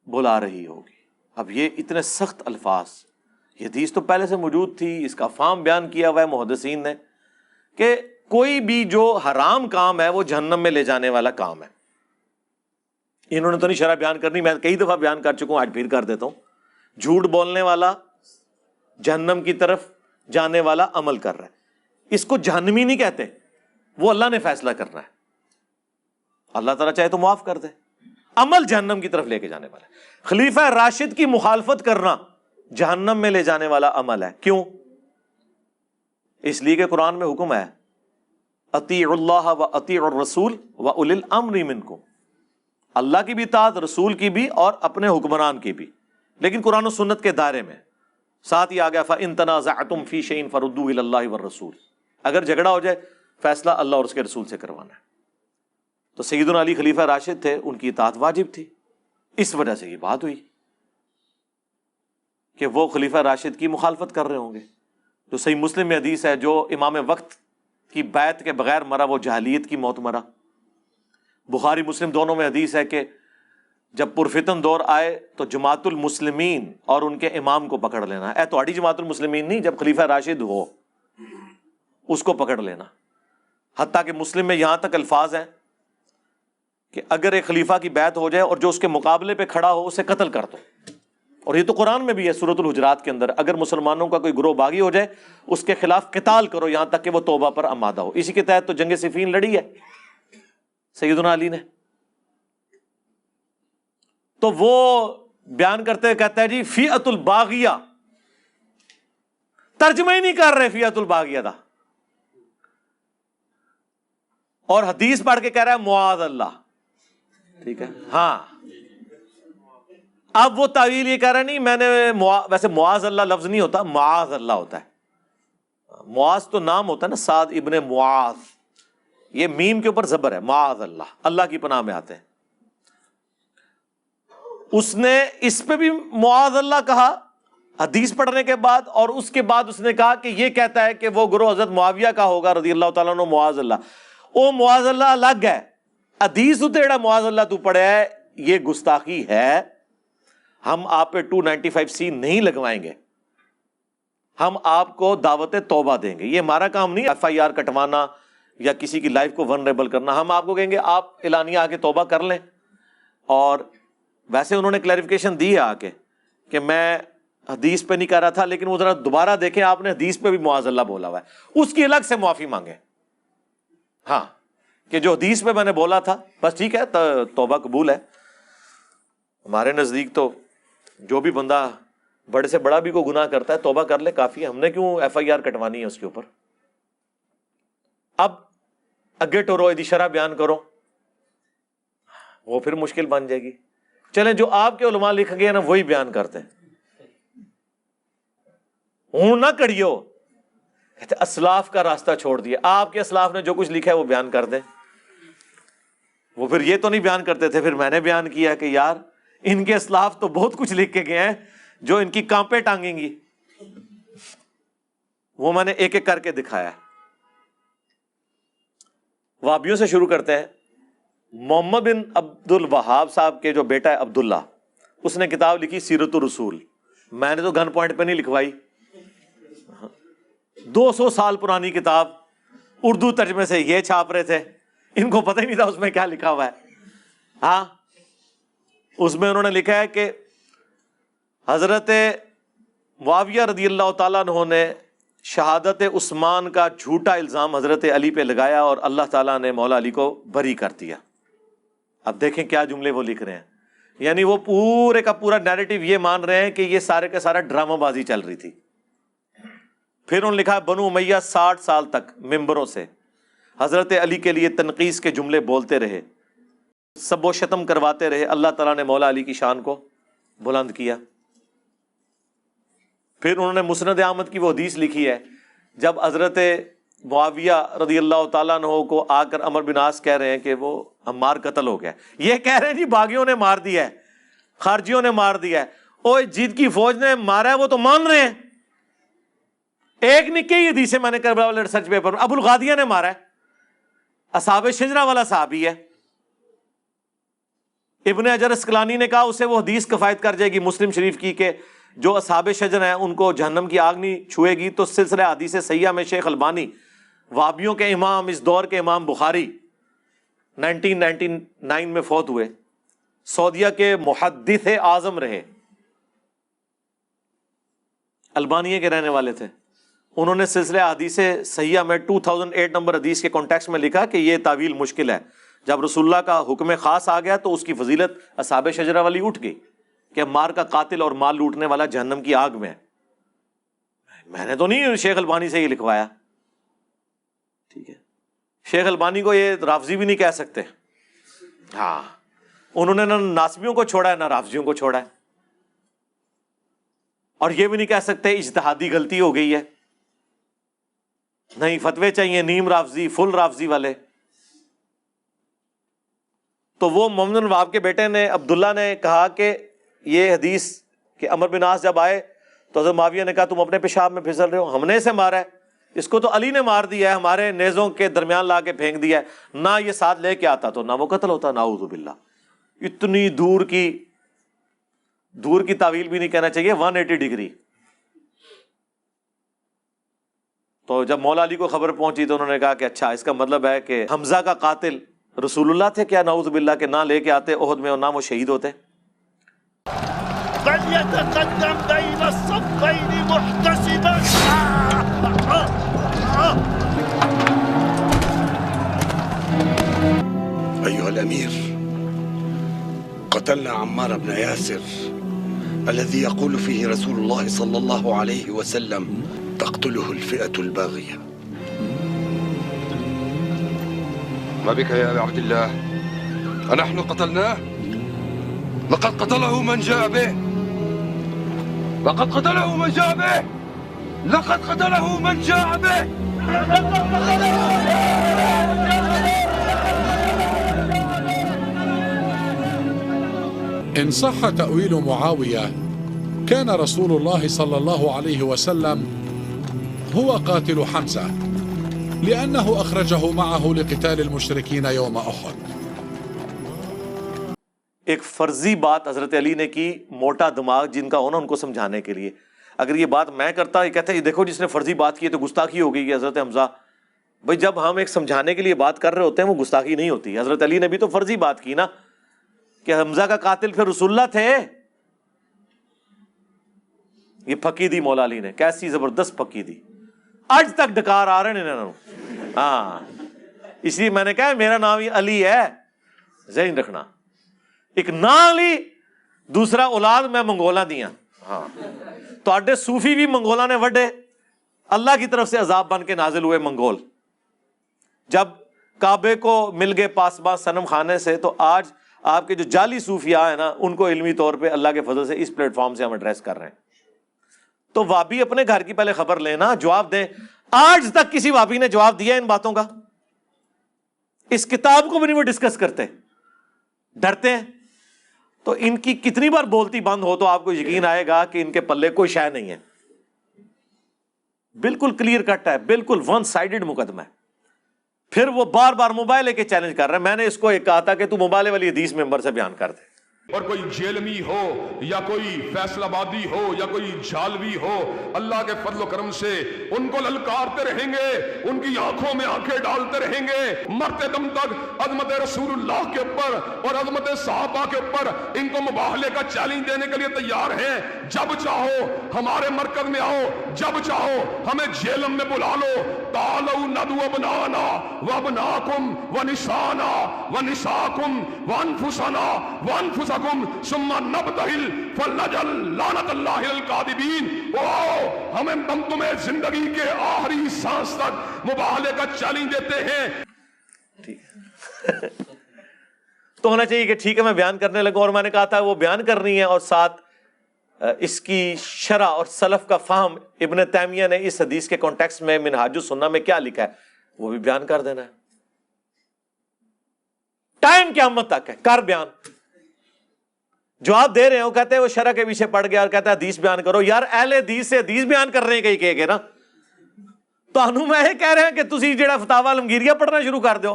بلا رہی ہوگی. اب یہ اتنے سخت الفاظ, یہ حدیث تو پہلے سے موجود تھی, اس کا فہم بیان کیا ہوا ہے محدثین نے کہ کوئی بھی جو حرام کام ہے وہ جہنم میں لے جانے والا کام ہے. انہوں نے تو نہیں شرح بیان کرنی, میں کئی دفعہ بیان کر چکا ہوں, آج پھر کر دیتا ہوں. جھوٹ بولنے والا جہنم کی طرف جانے والا عمل کر رہا ہے, اس کو جہنمی نہیں کہتے, وہ اللہ نے فیصلہ کرنا ہے. اللہ تعالیٰ چاہے تو معاف کر دے. عمل جہنم کی طرف لے کے جانے والا ہے. خلیفہ راشد کی مخالفت کرنا جہنم میں لے جانے والا عمل ہے. کیوں؟ اس لیے کہ قرآن میں حکم ہے اطیعوا اللہ و اطیعوا الرسول و اولی الامر منکم, اللہ کی بھی اطاعت, رسول کی بھی, اور اپنے حکمران کی بھی, لیکن قرآن و سنت کے دائرے میں. ساتھ ہی آ گیا فَإِن تَنَازَعْتُمْ فِي شَيْءٍ فَرُدُّوهُ إِلَى اللَّهِ وَالرَّسُولِ, اگر جھگڑا ہو جائے فیصلہ اللہ اور اس کے رسول سے کروانا ہے. تو سیدنا علی خلیفہ راشد تھے, ان کی اطاعت واجب تھی. اس وجہ سے یہ بات ہوئی کہ وہ خلیفہ راشد کی مخالفت کر رہے ہوں گے. جو صحیح مسلم میں حدیث ہے, جو امام وقت کی بیعت کے بغیر مرا وہ جاہلیت کی موت مرا. بخاری مسلم دونوں میں حدیث ہے کہ جب پرفتن دور آئے تو جماعت المسلمین اور ان کے امام کو پکڑ لینا. اے تو جماعت المسلمین نہیں, جب خلیفہ راشد ہو اس کو پکڑ لینا. حتیٰ کہ مسلم میں یہاں تک الفاظ ہیں کہ اگر ایک خلیفہ کی بیعت ہو جائے اور جو اس کے مقابلے پہ کھڑا ہو اسے قتل کر دو. اور یہ تو قرآن میں بھی ہے سورۃ الحجرات کے اندر, اگر مسلمانوں کا کوئی گروہ باغی ہو جائے اس کے خلاف قتال کرو یہاں تک کہ وہ توبہ پر آمادہ ہو. اسی کے تحت تو جنگ صفین لڑی ہے سیدنا علی نے. تو وہ بیان کرتے ہوئے کہتا ہے جی فئۃ الباغیہ, ترجمہ ہی نہیں کر رہے فئۃ الباغیہ دا, اور حدیث پڑھ کے کہہ رہا ہے معاذ اللہ. ٹھیک ہے, ہاں. اب وہ تعویل یہ کہہ رہا ہے نہیں میں نے ویسے معاذ اللہ لفظ نہیں ہوتا, معاذ اللہ ہوتا ہے. معاذ تو نام ہوتا ہے نا, سعد ابن معاذ, یہ میم کے اوپر زبر ہے, معاذ اللہ, اللہ کی پناہ میں آتے ہیں. اس نے اس پہ بھی معاذ اللہ کہا حدیث پڑھنے کے بعد, اور اس کے بعد اس نے کہا کہ یہ کہتا ہے کہ وہ گروہ حضرت معاویہ کا ہوگا رضی اللہ تعالیٰ عنہ, معاذ اللہ. او معاذ اللہ الگ ہے, حدیث اتےڑا معاذ اللہ تو پڑھے ہے, یہ گستاخی ہے. ہم آپ پہ 295C نہیں لگوائیں گے, ہم آپ کو دعوت توبہ دیں گے. یہ ہمارا کام نہیں FIR کٹوانا یا کسی کی لائف کو ونریبل کرنا. ہم آپ کو کہیں گے آپ اعلانیہ آ کے توبہ کر لیں. اور ویسے انہوں نے کلیریفیکیشن دی ہے آ کے کہ میں حدیث پہ نہیں کہہ رہا تھا, لیکن وہ ذرا دوبارہ دیکھیں, آپ نے حدیث پہ بھی معاذ اللہ بولا ہوا ہے, اس کی الگ سے معافی مانگیں. ہاں کہ جو حدیث پہ میں نے بولا تھا بس ٹھیک ہے, توبہ قبول ہے. ہمارے نزدیک تو جو بھی بندہ بڑے سے بڑا بھی کوئی گناہ کرتا ہے توبہ کر لے کافی ہے. ہم نے کیوں FIR کٹوانی ہے اس کے اوپر. اب اگے ٹورو دی شرح بیان کرو, وہ پھر مشکل بن جائے گی. چلیں جو آپ کے علماء لکھ گئے نا وہی بیان کرتے ہیں. ہوں نہ کڑیو, کہتے اسلاف کا راستہ چھوڑ دیا. آپ کے اسلاف نے جو کچھ لکھا ہے وہ بیان کر دیں. وہ پھر یہ تو نہیں بیان کرتے تھے, پھر میں نے بیان کیا کہ یار ان کے اسلاف تو بہت کچھ لکھ کے گئے ہیں جو ان کی کانپیں ٹانگیں گی. وہ میں نے ایک ایک کر کے دکھایا. وہابیوں سے شروع کرتے ہیں. محمد بن عبد الوہاب صاحب کے جو بیٹا ہے عبداللہ، اس نے کتاب لکھی سیرت الرسول. میں نے تو گن پوائنٹ پہ نہیں لکھوائی، 200 سال پرانی کتاب، اردو ترجمے سے یہ چھاپ رہے تھے، ان کو پتہ ہی نہیں تھا اس میں کیا لکھا ہوا ہے. ہاں، اس میں انہوں نے لکھا ہے کہ حضرت معاویہ رضی اللہ تعالیٰ عنہ نے شہادت عثمان کا جھوٹا الزام حضرت علی پہ لگایا اور اللہ تعالیٰ نے مولا علی کو بری کر دیا. اب دیکھیں کیا جملے وہ لکھ رہے ہیں، یعنی وہ پورے کا پورا نیریٹو یہ مان رہے ہیں کہ یہ سارے کا سارا ڈرامہ بازی چل رہی تھی. پھر انہوں نے لکھا بنو امیہ 60 سال تک ممبروں سے حضرت علی کے لیے تنقیص کے جملے بولتے رہے، سب و شتم کرواتے رہے، اللہ تعالیٰ نے مولا علی کی شان کو بلند کیا. پھر انہوں نے مسند احمد کی وہ حدیث لکھی ہے جب حضرت معاویہ رضی اللہ تعالیٰ عنہ کو آ کر عمرو بن عاص کہہ رہے ہیں کہ وہ عمار قتل ہو گیا، یہ کہہ رہے ہیں جی باغیوں نے مار دیا ہے، خارجیوں نے مار دیا ہے. اوہ جیت کی فوج نے مارا ہے وہ تو مان رہے ہیں. ایک نکی ہی حدیث ہے میں نے کربلا والے ریسرچ پیپر میں، ابو الغادیہ نے مارا ہے، اصحاب شجرہ والا صحابی ہے. ابن حجر اسقلانی نے کہا اسے وہ حدیث کفایت کر جائے گی مسلم شریف کی کہ جو اصحاب شجر ہیں ان کو جہنم کی آگ نہیں چھوئے گی. تو سلسلہ حدیث صحیحہ میں شیخ البانی، وہابیوں کے امام، اس دور کے امام بخاری 1999 میں فوت ہوئے، سعودیہ کے محدث اعظم رہے، البانیہ کے رہنے والے تھے. انہوں نے سلسلہ حدیث صحیحہ میں 2008 نمبر حدیث کے کانٹیکسٹ میں لکھا کہ یہ تعویل مشکل ہے. جب رسول اللہ کا حکم خاص آ گیا تو اس کی فضیلت اصحاب شجرہ والی اٹھ گئی کہ مار کا قاتل اور مال لوٹنے والا جہنم کی آگ میں ہے. میں نے تو نہیں شیخ البانی سے یہ لکھوایا. ٹھیک ہے، شیخ البانی کو یہ رافضی بھی نہیں کہہ سکتے. ہاں، انہوں نے نہ ناسبیوں کو چھوڑا ہے نہ رافضیوں کو چھوڑا ہے، اور یہ بھی نہیں کہہ سکتے اجتہادی غلطی ہو گئی ہے. نہیں، فتوے چاہیے نیم رافضی، فل رافضی والے. تو وہ محمد بن وہاب کے بیٹے نے عبداللہ نے کہا کہ یہ حدیث کہ عمرو بن عاص جب آئے تو حضرت معاویہ نے کہا تم اپنے پیشاب میں پھسل رہے ہو، ہم نے اسے مارا ہے، اس کو تو علی نے مار دیا ہے، ہمارے نیزوں کے درمیان لا کے پھینک دیا ہے، نہ یہ ساتھ لے کے آتا تو نہ وہ قتل ہوتا. نعوذ باللہ. اتنی دور کی تعویل بھی نہیں کہنا چاہیے، 180 ڈگری. تو جب مولا علی کو خبر پہنچی تو انہوں نے کہا کہ اچھا اس کا مطلب ہے کہ حمزہ کا قاتل رسول اللہ تھے کیا؟ نعوذ باللہ، کہ نہ لے کے آتے احد میں اور نہ وہ شہید ہوتے. فليتقدم بين الصفين محتسبا. أيها الأمير، قتلنا عمار بن ياسر الذي يقول فيه رسول الله صلى الله عليه وسلم تقتله الفئة الباغية. ما بك يا أبا عبد الله؟ أنحن قتلناه؟ لقد قتله من جاء به. لقد قتله من جاء به. لقد قتله من جاء به. إن صح تأويل معاوية كان رسول الله صلى الله عليه وسلم هو قاتل حمزة لأنه أخرجه معه لقتال المشركين يوم أحد. ایک فرضی بات حضرت علی نے کی، موٹا دماغ جن کا ہونا ان کو سمجھانے کے لیے. اگر یہ بات میں کرتا، یہ کہتے ہیں دیکھو جس نے فرضی بات کی ہے تو گستاخی ہو گئی ہے حضرت حمزہ. بھائی جب ہم ایک سمجھانے کے لیے بات کر رہے ہوتے ہیں وہ گستاخی نہیں ہوتی. حضرت علی نے بھی تو فرضی بات کی نا کہ حمزہ کا قاتل پھر رسول اللہ تھے. یہ پھکی دی مولا علی نے، کیسی زبردست پھکی دی، آج تک ڈکار آ رہے ہیں. ہاں، اس لیے میں نے کہا میرا نام ہی علی ہے، ذہن رکھنا. ایک نا علی، دوسرا اولاد میں منگولا دیا. ہاں، تو صوفی بھی منگولا نے وڈے، اللہ کی طرف سے عذاب بن کے نازل ہوئے منگول. جب کعبے کو مل گئے پاسباں صنم خانے سے، تو آج آپ کے جو جعلی صوفیاء ہیں نا ان کو علمی طور پہ اللہ کے فضل سے اس پلیٹ فارم سے ہم ایڈریس کر رہے ہیں. تو وابی اپنے گھر کی پہلے خبر لینا، جواب دیں. آج تک کسی وابی نے جواب دیا ان باتوں کا؟ اس کتاب کو بھی نہیں وہ ڈسکس کرتے، ڈرتے ہیں. تو ان کی کتنی بار بولتی بند ہو تو آپ کو یقین آئے گا کہ ان کے پلے کوئی شے نہیں ہے. بالکل کلیئر کٹ ہے، بالکل ون سائیڈڈ مقدمہ ہے. پھر وہ بار بار مبالغے کے چیلنج کر رہا ہے. میں نے اس کو ایک کہا تھا کہ تو مبالغے والی حدیث ممبر سے بیان کر دے. اور کوئی جیلمی ہو یا کوئی فیصل آبادی ہو یا کوئی جھالوی ہو، اللہ کے فضل و کرم سے ان کو للکارتے رہیں گے، ان کی آنکھوں میں آنکھیں ڈالتے رہیں گے مرتے دم تک. عظمت رسول اللہ کے اوپر اور عظمت صحابہ کے اوپر ان کو مباہلے کا چیلنج دینے کے لیے تیار ہیں. جب چاہو ہمارے مرکز میں آؤ، جب چاہو ہمیں جیلم میں بلا لو. تعالوا ندعو ابناءنا وابناءکم ونساءنا ونساءکم وانفسنا وانفسکم ثم نبتہل فلنجعل لعنت اللہ الکاذبین. ہمیں ہم تمہیں زندگی کے آخری سانس تک مباہلے کا چیلنج دیتے ہیں. تو ہونا چاہیے کہ ٹھیک ہے میں بیان کرنے لگوں، اور میں نے کہا تھا وہ بیان کرنی ہے اور ساتھ اس کی شرح اور سلف کا فہم ابن تیمیہ نے اس حدیث کے کانٹیکسٹ میں منہاج السنہ میں کیا لکھا ہے وہ بھی بیان کر دینا ہے. ٹائم قیامت تک ہے، کر بیان. جو آپ دے رہے ہیں وہ کہتے ہیں وہ شرح کے پیچھے پڑ گیا اور کہتا ہے حدیث بیان کرو. یار اہل حدیث سے حدیث بیان کر رہے ہیں کہیں کہے گے نا. تو میں یہ کہہ رہے ہیں کہ تسی جڑا فتاوی عالمگیریہ پڑھنا شروع کر دو.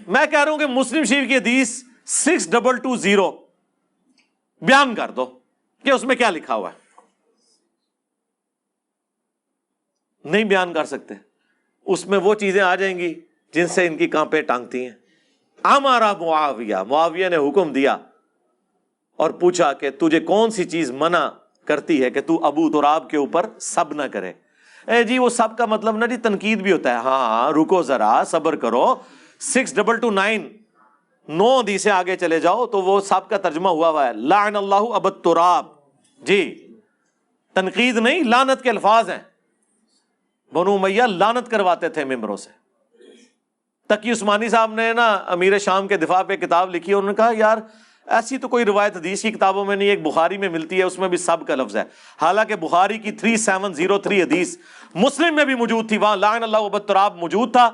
میں کہہ رہا ہوں کہ مسلم شریف کی حدیث 6220 بیان کر دو کہ اس میں کیا لکھا ہوا ہے. نہیں بیان کر سکتے، اس میں وہ چیزیں آ جائیں گی جن سے ان کی کانپیں ٹانگتی ہیں. ہمارا معاویہ نے حکم دیا اور پوچھا کہ تجھے کون سی چیز منع کرتی ہے کہ تو ابو تراب کے اوپر سب نہ کرے. جی وہ سب کا مطلب نا جی تنقید بھی ہوتا ہے. ہاں رکو ذرا، صبر کرو. 6229 9 حدیثیں آگے چلے جاؤ تو وہ سب کا ترجمہ ہوا ہے لعن اللہ ابا تراب. جی تنقید نہیں، لعنت کے الفاظ ہیں. بنو امیہ لعنت کرواتے تھے ممبروں سے. تقی عثمانی صاحب نے نا امیر شام کے دفاع پہ کتاب لکھی ہے. انہوں نے کہا یار ایسی تو کوئی روایت حدیث کی کتابوں میں نہیں، ایک بخاری میں ملتی ہے، اس میں بھی سب کا لفظ ہے. حالانکہ بخاری کی 3703 حدیث مسلم میں بھی موجود تھی، وہاں لعن اللہ ابا تراب موجود تھا،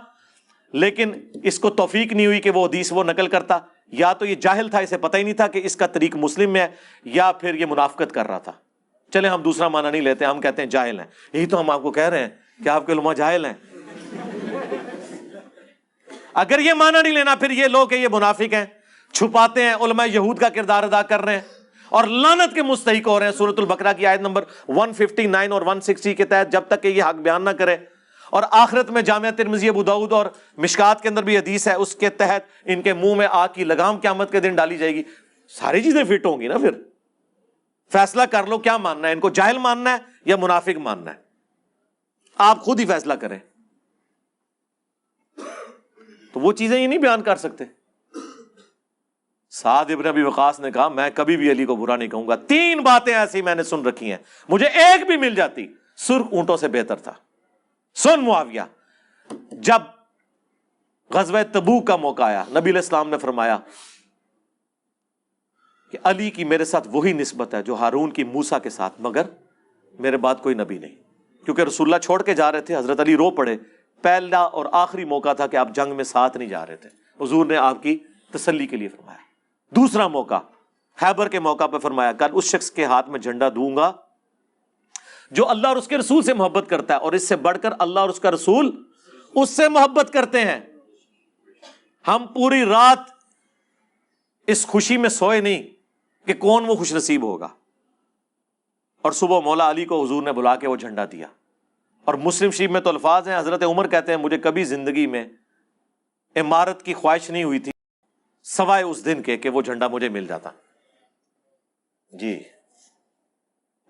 لیکن اس کو توفیق نہیں ہوئی کہ وہ حدیث وہ نقل کرتا. یا تو یہ جاہل تھا، اسے پتہ ہی نہیں تھا کہ اس کا طریق مسلم میں ہے، یا پھر یہ منافقت کر رہا تھا. چلیں ہم دوسرا معنی نہیں لیتے، ہم کہتے ہیں جاہل ہیں. یہی تو ہم آپ کو کہہ رہے ہیں کہ آپ کے علماء جاہل ہیں. اگر یہ معنی نہیں لینا پھر یہ لوگ کہ یہ منافق ہیں، چھپاتے ہیں، علماء یہود کا کردار ادا کر رہے ہیں اور لعنت کے مستحق ہو رہے ہیں. سورۃ البقرہ کی آیت نمبر 159 اور 160 کے تحت جب تک کہ یہ حق بیان نہ کرے. اور آخرت میں جامعہ ترمذی، ابو داؤد اور مشکات کے اندر بھی حدیث ہے، اس کے تحت ان کے منہ میں آگ کی لگام قیامت کے دن ڈالی جائے گی. ساری چیزیں فٹ ہوں گی نا. پھر فیصلہ کر لو کیا ماننا ہے، ان کو جاہل ماننا ہے یا منافق ماننا ہے. آپ خود ہی فیصلہ کریں. تو وہ چیزیں یہ نہیں بیان کر سکتے. سعد ابن ابی وقاص نے کہا میں کبھی بھی علی کو برا نہیں کہوں گا. 3 باتیں ایسی میں نے سن رکھی ہیں، مجھے ایک بھی مل جاتی سرخ اونٹوں سے بہتر تھا. سن معاویہ، جب غزوہ تبوک کا موقع آیا، نبی علیہ السلام نے فرمایا کہ علی کی میرے ساتھ وہی نسبت ہے جو ہارون کی موسیٰ کے ساتھ، مگر میرے بعد کوئی نبی نہیں. کیونکہ رسول اللہ چھوڑ کے جا رہے تھے، حضرت علی رو پڑے. پہلا اور آخری موقع تھا کہ آپ جنگ میں ساتھ نہیں جا رہے تھے. حضور نے آپ کی تسلی کے لیے فرمایا. دوسرا موقع خیبر کے موقع پہ فرمایا کل اس شخص کے ہاتھ میں جھنڈا دوں گا جو اللہ اور اس کے رسول سے محبت کرتا ہے، اور اس سے بڑھ کر اللہ اور اس کا رسول اس سے محبت کرتے ہیں. ہم پوری رات اس خوشی میں سوئے نہیں کہ کون وہ خوش نصیب ہوگا، اور صبح مولا علی کو حضور نے بلا کے وہ جھنڈا دیا. اور مسلم شریف میں تو الفاظ ہیں، حضرت عمر کہتے ہیں مجھے کبھی زندگی میں عمارت کی خواہش نہیں ہوئی تھی سوائے اس دن کے کہ وہ جھنڈا مجھے مل جاتا. جی.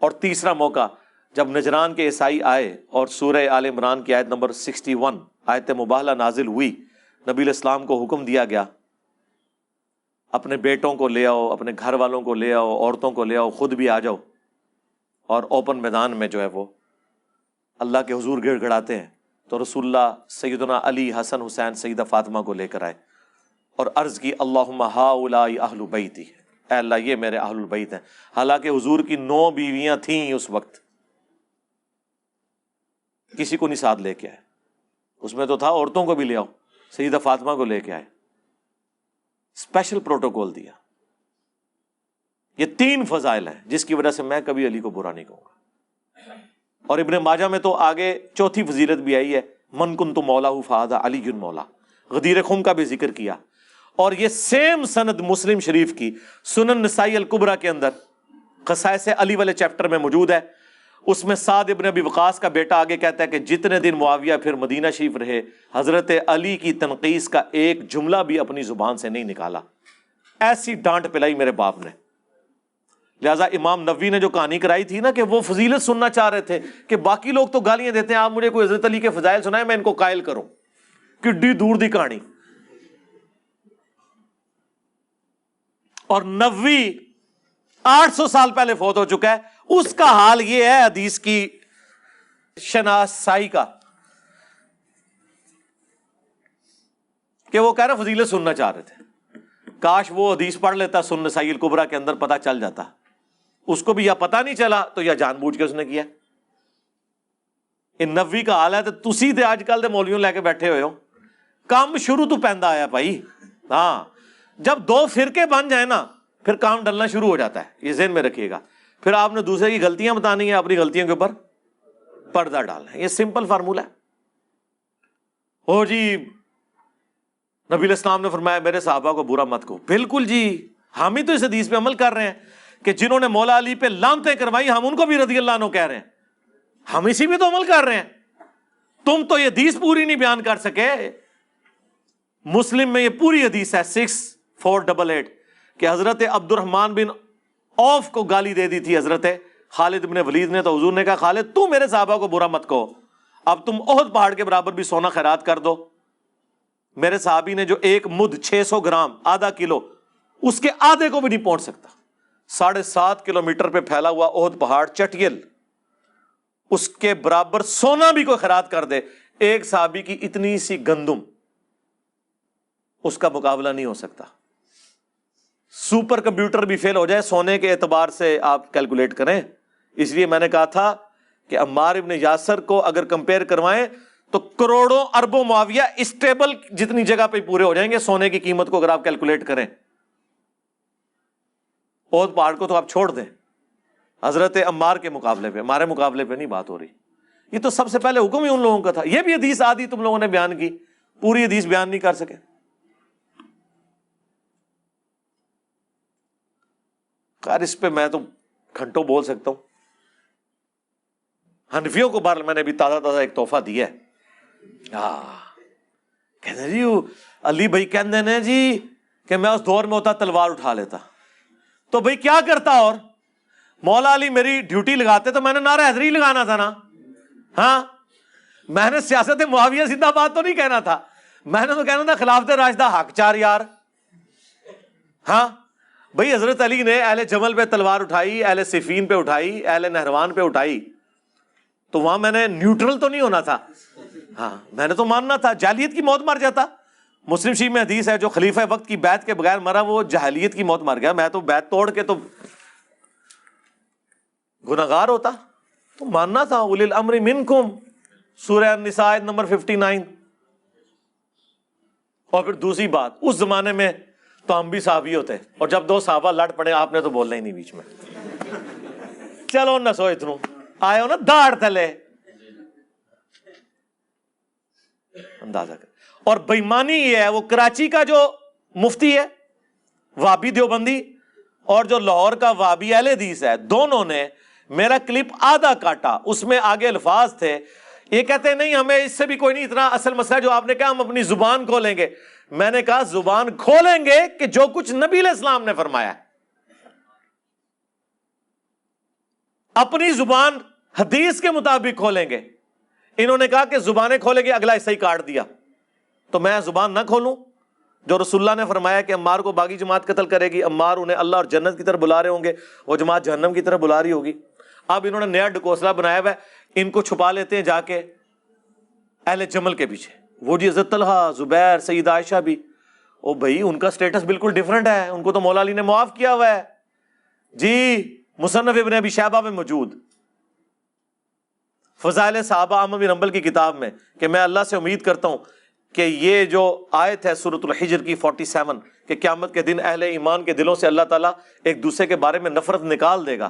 اور تیسرا موقع جب نجران کے عیسائی آئے اور سورہ آل عمران کی آیت نمبر 61 آیت مباہلہ نازل ہوئی، نبی علیہ السلام کو حکم دیا گیا اپنے بیٹوں کو لے آؤ، اپنے گھر والوں کو لے آؤ، عورتوں کو لے آؤ، خود بھی آ جاؤ، اور اوپن میدان میں جو ہے وہ اللہ کے حضور گڑ گڑاتے ہیں. تو رسول اللہ سیدنا علی، حسن، حسین، سیدہ فاطمہ کو لے کر آئے اور عرض کی اللہم ہؤلاء اہل بیتی، اے اللہ یہ میرے اہل البیت ہیں. حالانکہ حضور کی 9 بیویاں تھیں اس وقت، کسی کو نہیں ساتھ لے کے آئے. اس میں تو تھا عورتوں کو بھی لے آؤ، سیدہ فاطمہ کو لے کے آئے، اسپیشل پروٹوکول دیا. یہ 3 فضائل ہیں جس کی وجہ سے میں کبھی علی کو برا نہیں کہوں گا. اور ابن ماجہ میں تو آگے چوتھی فضیلت بھی آئی ہے من کنت مولا فہذا علی مولا. غدیر خم کا بھی ذکر کیا. اور یہ سیم سند مسلم شریف کی سنن نسائی الکبریٰ کے اندر خصائص علی والے چیپٹر میں موجود ہے. اس میں سعد ابن ابی وقاص کا بیٹا آگے کہتا ہے کہ جتنے دن معاویہ پھر مدینہ شریف رہے حضرت علی کی تنقیص کا ایک جملہ بھی اپنی زبان سے نہیں نکالا. ایسی ڈانٹ پلائی میرے باپ نے. لہٰذا امام نووی نے جو کہانی کرائی تھی نا کہ وہ فضیلت سننا چاہ رہے تھے کہ باقی لوگ تو گالیاں دیتے ہیں, آپ مجھے کوئی حضرت علی کے فضائل سنائے میں ان کو قائل کروں. کڈی دور دی کہانی. اور نووی 800 سال پہلے فوت ہو چکا ہے. اس کا حال یہ ہے حدیث کی شناسائی کا کہ وہ کہہ رہے فضیلت سننا چاہ رہے تھے. کاش وہ حدیث پڑھ لیتا سنن نسائی الکبریٰ کے اندر, پتہ چل جاتا. اس کو بھی یا پتہ نہیں چلا تو یا جان بوجھ کے اس نے کیا. ان نووی کا حال ہے تو تسی تے آج کل دے مولویوں لے کے بیٹھے ہوئے ہو. کام شروع تو پیندا آیا بھائی. ہاں جب دو فرقے بن جائیں نا پھر کام ڈلنا شروع ہو جاتا ہے, یہ ذہن میں رکھیے گا. پھر آپ نے دوسرے کی غلطیاں بتانی ہے, اپنی غلطیوں کے اوپر پردہ ڈالنا ہے. یہ سمپل فارمولہ ہے. او جی نبی علیہ السلام نے فرمایا میرے صحابہ کو برا مت کہو. بالکل جی, ہم ہی تو اس حدیث پہ عمل کر رہے ہیں کہ جنہوں نے مولا علی پہ لعنتیں کروائی ہم ان کو بھی رضی اللہ عنہ کہہ رہے ہیں. ہم اسی پہ تو عمل کر رہے ہیں. تم تو یہ حدیث پوری نہیں بیان کر سکے. مسلم میں یہ پوری حدیث ہے 6488 کہ حضرت عبد الرحمن بن عوف کو گالی دے دی تھی حضرت خالد بن ولید نے. تو حضور نے کہا خالد تو میرے صحابہ کو برا مت کہو, اب تم احد پہاڑ کے برابر بھی سونا خیرات کر دو. میرے صحابی نے جو ایک مد 600 گرام آدھا کلو اس کے آدھے کو بھی نہیں پہنچ سکتا 7.5 کلومیٹر پہ پھیلا ہوا احد پہاڑ چٹیل, اس کے برابر سونا بھی کوئی خیرات کر دے, ایک صحابی کی اتنی سی گندم اس کا مقابلہ نہیں ہو سکتا. سپر کمپیوٹر بھی فیل ہو جائے سونے کے اعتبار سے آپ کیلکولیٹ کریں. اس لیے میں نے کہا تھا کہ عمار ابن یاسر کو اگر کمپیئر کروائیں تو کروڑوں اربوں معاویہ اس ٹیبل جتنی جگہ پہ پورے ہو جائیں گے سونے کی قیمت کو اگر آپ کیلکولیٹ کریں. احد پہاڑ کو تو آپ چھوڑ دیں, حضرت عمار کے مقابلے پہ, ہمارے مقابلے پہ نہیں بات ہو رہی. یہ تو سب سے پہلے حکم ہی ان لوگوں کا تھا. یہ بھی حدیث آدھی تم لوگوں نے بیان کی, پوری حدیث بیان نہیں کر سکے. خیر اس پہ میں تو گھنٹوں بول سکتا ہوں. حنفیوں کو بہرحال میں نے بھی تازہ ایک تحفہ دیا ہے. کہتے جی علی بھائی کہتے ہیں جی کہ میں اس دور میں ہوتا تلوار اٹھا لیتا. تو بھائی کیا کرتا, اور مولا علی میری ڈیوٹی لگاتے تو میں نے نعرہ حیدری لگانا تھا نا. ہاں میں نے سیاست معاویہ زندہ باد تو نہیں کہنا تھا, میں نے تو کہنا تھا خلافت راشدہ حق چار یار. ہاں بھائی حضرت علی نے اہل جمل پہ تلوار اٹھائی, اہل صفین پہ اٹھائی, اہل نہروان پہ اٹھائی, تو وہاں میں نے نیوٹرل تو نہیں ہونا تھا. ہاں میں نے تو ماننا تھا جاہلیت کی موت مر جاتا. مسلم شریف میں حدیث ہے جو خلیفہ وقت کی بیعت کے بغیر مرا وہ جاہلیت کی موت مر گیا. میں تو بیعت توڑ کے تو گناہگار ہوتا, تو ماننا تھا. اولی الامر منکم سورہ النساء نمبر 59. اور پھر دوسری بات, اس زمانے میں تو ہم بھی صحابی ہوتے, اور جب دو صحابہ لڑ پڑے آپ نے تو بولنا ہی نہیں بیچ میں. چلو نہ سو اتنوں آئے ہو نا داڑھ تلے, اندازہ کر. اور بےمانی یہ ہے, وہ کراچی کا جو مفتی ہے وہابی دیوبندی اور جو لاہور کا وہابی اہل حدیث ہے, دونوں نے میرا کلپ آدھا کاٹا, اس میں آگے الفاظ تھے. یہ کہتے ہیں نہیں ہمیں اس سے بھی کوئی نہیں, اتنا اصل مسئلہ جو آپ نے کہا ہم اپنی زبان کھولیں گے. میں نے کہا زبان کھولیں گے کہ جو کچھ نبی علیہ السلام نے فرمایا, اپنی زبان حدیث کے مطابق کھولیں گے. انہوں نے کہا کہ زبانیں کھولیں گے, اگلا حصہ ہی کاٹ دیا. تو میں زبان نہ کھولوں جو رسول اللہ نے فرمایا کہ عمار کو باغی جماعت قتل کرے گی, عمار انہیں اللہ اور جنت کی طرف بلا رہے ہوں گے, وہ جماعت جہنم کی طرف بلا رہی ہوگی. اب انہوں نے نیا ڈکوسلا بنایا ہوا ہے, ان کو چھپا لیتے ہیں جا کے اہل جمل کے پیچھے. وہ جی حضرت طلحہ, زبیر, سید عائشہ بھی, او بھائی ان کا سٹیٹس بالکل ڈیفرنٹ ہے, ان کو تو مولا علی نے معاف کیا ہوا ہے جی. مصنف ابن ابی شیبہ میں موجود فضائل صحابہ احمد بن حنبل کی کتاب میں کہ میں اللہ سے امید کرتا ہوں کہ یہ جو آیت ہے سورۃ الحجر کی 47 کہ قیامت کے دن اہل ایمان کے دلوں سے اللہ تعالیٰ ایک دوسرے کے بارے میں نفرت نکال دے گا,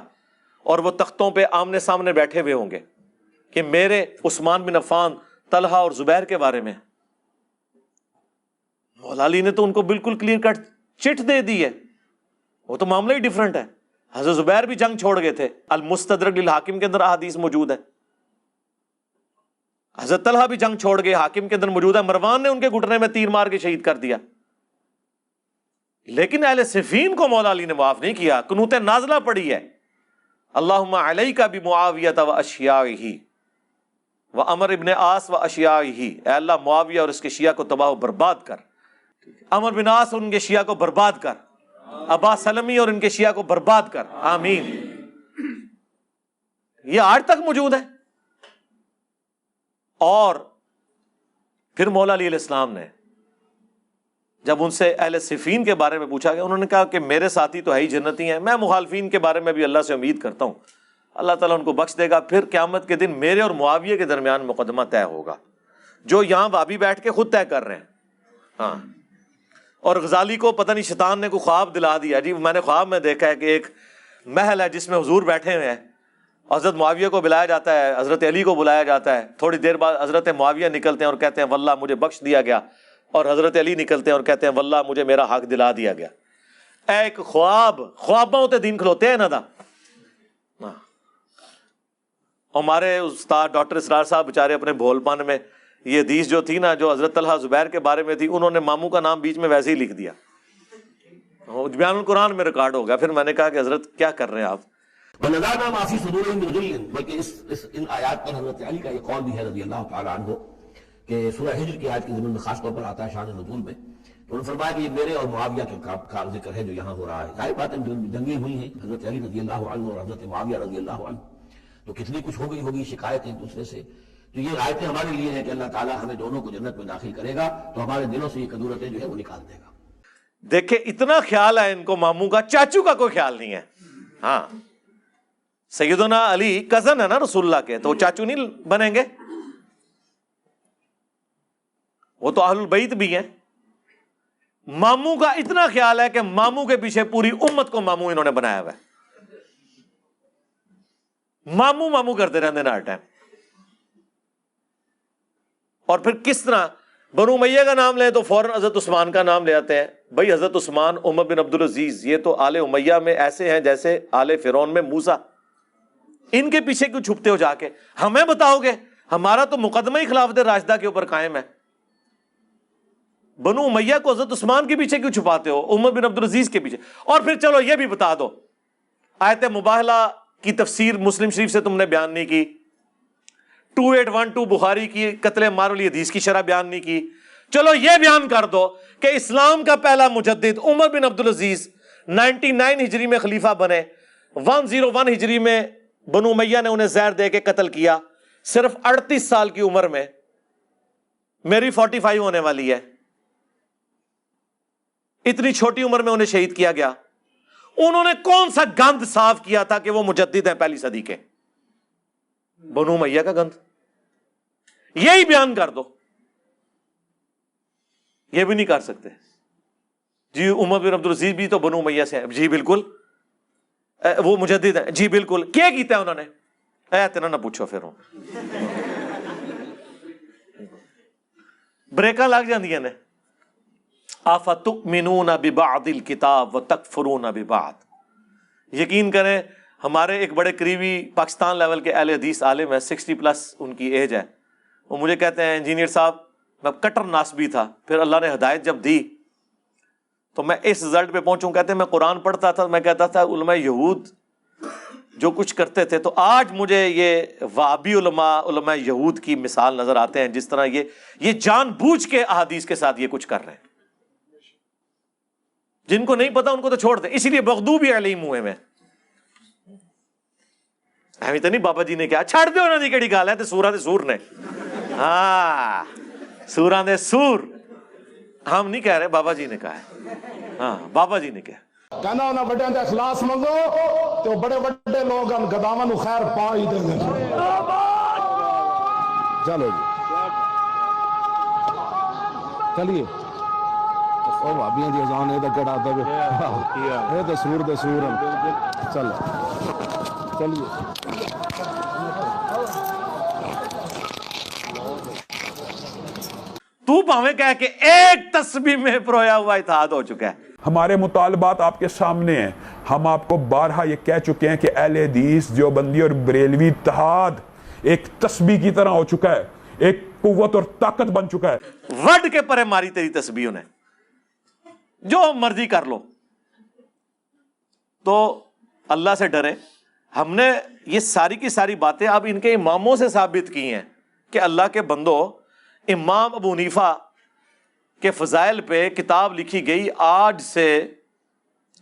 اور وہ تختوں پہ آمنے سامنے بیٹھے ہوئے ہوں گے کہ میرے عثمان بن عفان طلحہ اور زبیر کے بارے میں مولا علی نے تو ان کو بالکل کلیئر کٹ چٹ دے دی ہے، وہ تو معاملہ ہی ڈیفرنٹ ہے. حضرت زبیر بھی جنگ چھوڑ گئے تھے، المستدرک للحاکم کے اندر احادیث موجود ہے. حضرت طلحہ بھی جنگ چھوڑ گئے، حاکم کے اندر موجود ہے. مروان نے ان کے گھٹنے میں تیر مار کے شہید کر دیا. لیکن اہل صفین کو مولا علی نے معاف نہیں کیا، قنوت نازلہ پڑی ہے، اللہم علیک بمعاویہ و اشیاعہ و عمر ابن عاص و اشیاعہ. اے اللہ معاویہ اور اس کے شیعہ کو تباہ و برباد کر، عمر بن عاص اور ان کے شیعہ کو برباد کر، ابا سلمی اور ان کے شیعہ کو برباد کر، آمین. یہ آج تک موجود ہے. اور پھر مولا علی علیہ السلام نے جب ان سے اہل صفین کے بارے میں پوچھا گیا، انہوں نے کہا کہ میرے ساتھی تو ہے ہی جنتی ہیں، میں مخالفین کے بارے میں بھی اللہ سے امید کرتا ہوں اللہ تعالیٰ ان کو بخش دے گا. پھر قیامت کے دن میرے اور معاویہ کے درمیان مقدمہ طے ہوگا، جو یہاں بابی بیٹھ کے خود طے کر رہے ہیں. ہاں. اور غزالی کو پتہ نہیں شیطان نے کوئی خواب دلا دیا، جی میں نے خواب میں دیکھا ہے کہ ایک محل ہے جس میں حضور بیٹھے ہوئے ہیں، حضرت معاویہ کو بلایا جاتا ہے، حضرت علی کو بلایا جاتا ہے. تھوڑی دیر بعد حضرت معاویہ نکلتے ہیں اور کہتے ہیں واللہ مجھے بخش دیا گیا، اور حضرت علی نکلتے ہیں اور کہتے ہیں واللہ مجھے میرا حق دلا دیا گیا. ایک خواباں ہوتے دین کھلوتے ہیں نا دا. ہمارے استاد ڈاکٹر اسرار صاحب بیچارے اپنے بھول پن میں یہ حدیث جو تھی نا، جو حضرت طلحہ زبیر کے بارے میں تھی، انہوں نے ماموں کا نام بیچ میں ویسے ہی لکھ دیا. بیان القرآن میں ریکارڈ ہو گیا. پھر میں نے کہا کہ حضرت کیا کر رہے ہیں آپ؟ وَنَزَعْنَا مَا فِي صُدُورِهِم مِّن غِلٍّ، بلکہ ان آیات پر حضرت علی کا یہ قول بھی ہے رضی اللہ تعالیٰ عنہ کہ سورہ ہجر کی آیت کی ضمن میں خاص طور پر آتا ہے شان نزول میں. تو انہوں نے فرمایا کہ یہ میرے اور معاویہ کے کا ذکر ہے جو یہاں ہو رہا ہے. ظاہر بات ہے جنگیں ہوئی ہیں حضرت علی رضی اللہ عنہ اور حضرت معاویہ رضی اللہ عنہ، تو کتنی کچھ ہو گئی ہوگی شکایت ایک دوسرے سے. تو یہ آیتیں ہمارے لیے ہیں کہ اللہ تعالیٰ ہمیں دونوں کو جنت میں داخل کرے گا تو ہمارے دلوں سے یہ کدورتیں جو ہے وہ نکال دے گا. دیکھیں اتنا خیال ہے ان کو ماموں کا، چاچو کا کوئی خیال نہیں ہے. ہاں سیدنا علی کزن ہے نا رسول اللہ کے، تو چاچو نہیں بنیں گے، وہ تو اہل البیت بھی ہیں. ماموں کا اتنا خیال ہے کہ ماموں کے پیچھے پوری امت کو ماموں انہوں نے بنایا ہوا ہے. ماموں ماموں کرتے رہتے ہیں ہر ٹائم. اور پھر کس طرح بنو امیہ کا نام لیں تو فوراً حضرت عثمان کا نام لے آتے ہیں. بھائی حضرت عثمان، عمر بن عبد العزیز، یہ تو آل امیہ میں ایسے ہیں جیسے آل فرعون میں موسیٰ. ان کے پیچھے کیوں چھپتے ہو جا کے؟ ہمیں بتاؤ گے، ہمارا تو مقدمہ ہی خلافت راشدہ کے اوپر قائم ہے. بنو امیہ کو حضرت عثمان کے پیچھے کیوں چھپاتے ہو، عمر بن عبد العزیز کے پیچھے؟ اور پھر چلو یہ بھی بتا دو، آیت مباہلہ کی تفسیر مسلم شریف سے تم نے بیان نہیں کی، 2812 بخاری کی قتل مار علی حدیث کی شرح بیان نہیں کی. چلو یہ بیان کر دو کہ اسلام کا پہلا مجدد عمر بن عبد العزیز 99 ہجری میں خلیفہ بنے، 101 ہجری میں بنو امیہ نے انہیں زہر دے کے قتل کیا، صرف 38 سال کی عمر میں. میری 45 ہونے والی ہے. اتنی چھوٹی عمر میں انہیں شہید کیا گیا. انہوں نے کون سا گند صاف کیا تھا کہ وہ مجدد ہیں پہلی صدی کے؟ بنو امیہ کا گند. یہی بیان کر دو. یہ بھی نہیں کر سکتے. جی عمر بن عبد العزیز بھی تو بنو امیہ سے ہیں. جی بالکل. وہ مجدد ہیں. جی بالکل. کیا کیتا ہے انہوں نے؟ اتنا نہ پوچھو پھر. بریکاں لگ جاندیاں نے. افتؤمنون ببعض الکتاب وتکفرون ببعض. یقین کریں ہمارے ایک بڑے قریبی پاکستان لیول کے اہل حدیث عالم ہے، 60+ ان کی ایج ہے. وہ مجھے کہتے ہیں انجینئر صاحب میں کٹر ناسبی تھا، پھر اللہ نے ہدایت جب دی تو میں اس رزلٹ پہ پہنچوں. کہتے ہیں میں قرآن پڑھتا تھا، میں کہتا تھا علماء یہود جو کچھ کرتے تھے، تو آج مجھے یہ وہابی علماء یہود کی مثال نظر آتے ہیں، جس طرح یہ جان بوجھ کے احادیث کے ساتھ یہ کچھ کر رہے ہیں. جن کو نہیں پتا ان کو تو چھوڑ دیں. اسی لیے مغضوب علیہم ہوئے میں ایویں تو نہیں بابا جی نے کیا چھڑ دو انہوں نے کہڑی گل ہے، تے سوراں دے سور نے. ہاں سوراں دے سور ہم نہیں کہہ رہے، بابا جی نے کہا ہے. ہاں بابا جی نے کہا کہنا انہاں بڑیاں دا اخلاص منگو تو بڑے بڑے لوگ ان گداواں نو خیر پا ہی دیں گے. چلو جی چلیے. او بھابیاں دی اذان اے تے کڑا دے اے تے سور دے سور چل چلیے. تو پاویں کہہ کہ ایک تسبیح میں پرویا ہوا اتحاد ہو چکا ہے. ہمارے مطالبات آپ کے سامنے ہیں. ہم آپ کو بارہا یہ کہہ چکے ہیں کہ اہل حدیث دیوبندی اور بریلوی اتحاد ایک تسبیح کی طرح ہو چکا ہے, ایک قوت اور طاقت بن چکا ہے. وڈ کے پرے ماری تیری تسبیحوں نے, جو مرضی کر لو. تو اللہ سے ڈرے. ہم نے یہ ساری کی ساری باتیں اب ان کے اماموں سے ثابت کی ہیں کہ اللہ کے بندو, امام ابو حنیفہ کے فضائل پہ کتاب لکھی گئی آج سے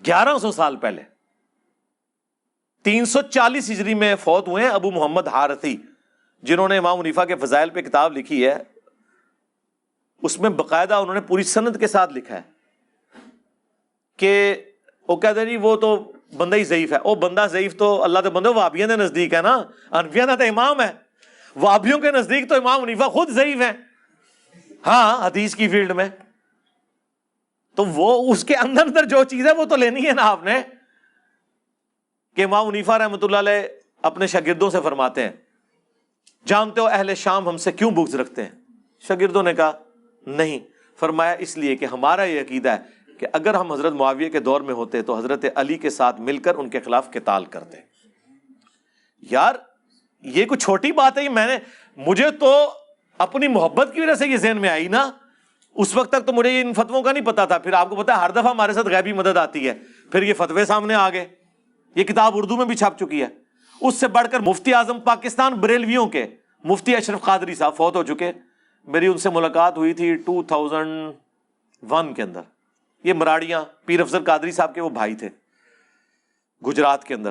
1100 سال پہلے. 340 ہجری میں فوت ہوئے ہیں ابو محمد حارثی, جنہوں نے امام حنیفہ کے فضائل پہ کتاب لکھی ہے. اس میں باقاعدہ انہوں نے پوری سند کے ساتھ لکھا ہے کہ وہ کہتے ہیں جی وہ تو بندہ ہی ضعیف ہے. وہ بندہ ضعیف تو اللہ کے بندے وہابیوں کے نزدیک ہے نا, حنفیوں کا تو امام ہے. وہابیوں کے نزدیک تو امام حنیفہ خود ضعیف ہے, ہاں حدیث کی فیلڈ میں. تو وہ اس کے اندر جو چیز ہے وہ تو لینی ہے نا آپ نے. کہ امام حنیفہ رحمۃ اللہ علیہ اپنے شاگردوں سے فرماتے ہیں, جانتے ہو اہل شام ہم سے کیوں بغض رکھتے ہیں؟ شاگردوں نے کہا نہیں. فرمایا اس لیے کہ ہمارا یہ عقیدہ ہے کہ اگر ہم حضرت معاویہ کے دور میں ہوتے تو حضرت علی کے ساتھ مل کر ان کے خلاف قتال کرتے. یار یہ کوئی چھوٹی بات ہے. مجھے تو اپنی محبت کی وجہ سے یہ ذہن میں آئی نا. اس وقت تک تو مجھے ان فتووں کا نہیں پتا تھا. پھر آپ کو پتا ہے ہر دفعہ ہمارے ساتھ غیبی مدد آتی ہے, پھر یہ فتوے سامنے آ گئے. یہ کتاب اردو میں بھی چھپ چکی ہے. اس سے بڑھ کر مفتی اعظم پاکستان بریلویوں کے مفتی اشرف قادری صاحب فوت ہو چکے. میری ان سے ملاقات ہوئی تھی 2001 کے اندر. یہ مراڑیاں پیر افضل قادری صاحب کے وہ بھائی تھے گجرات کے اندر.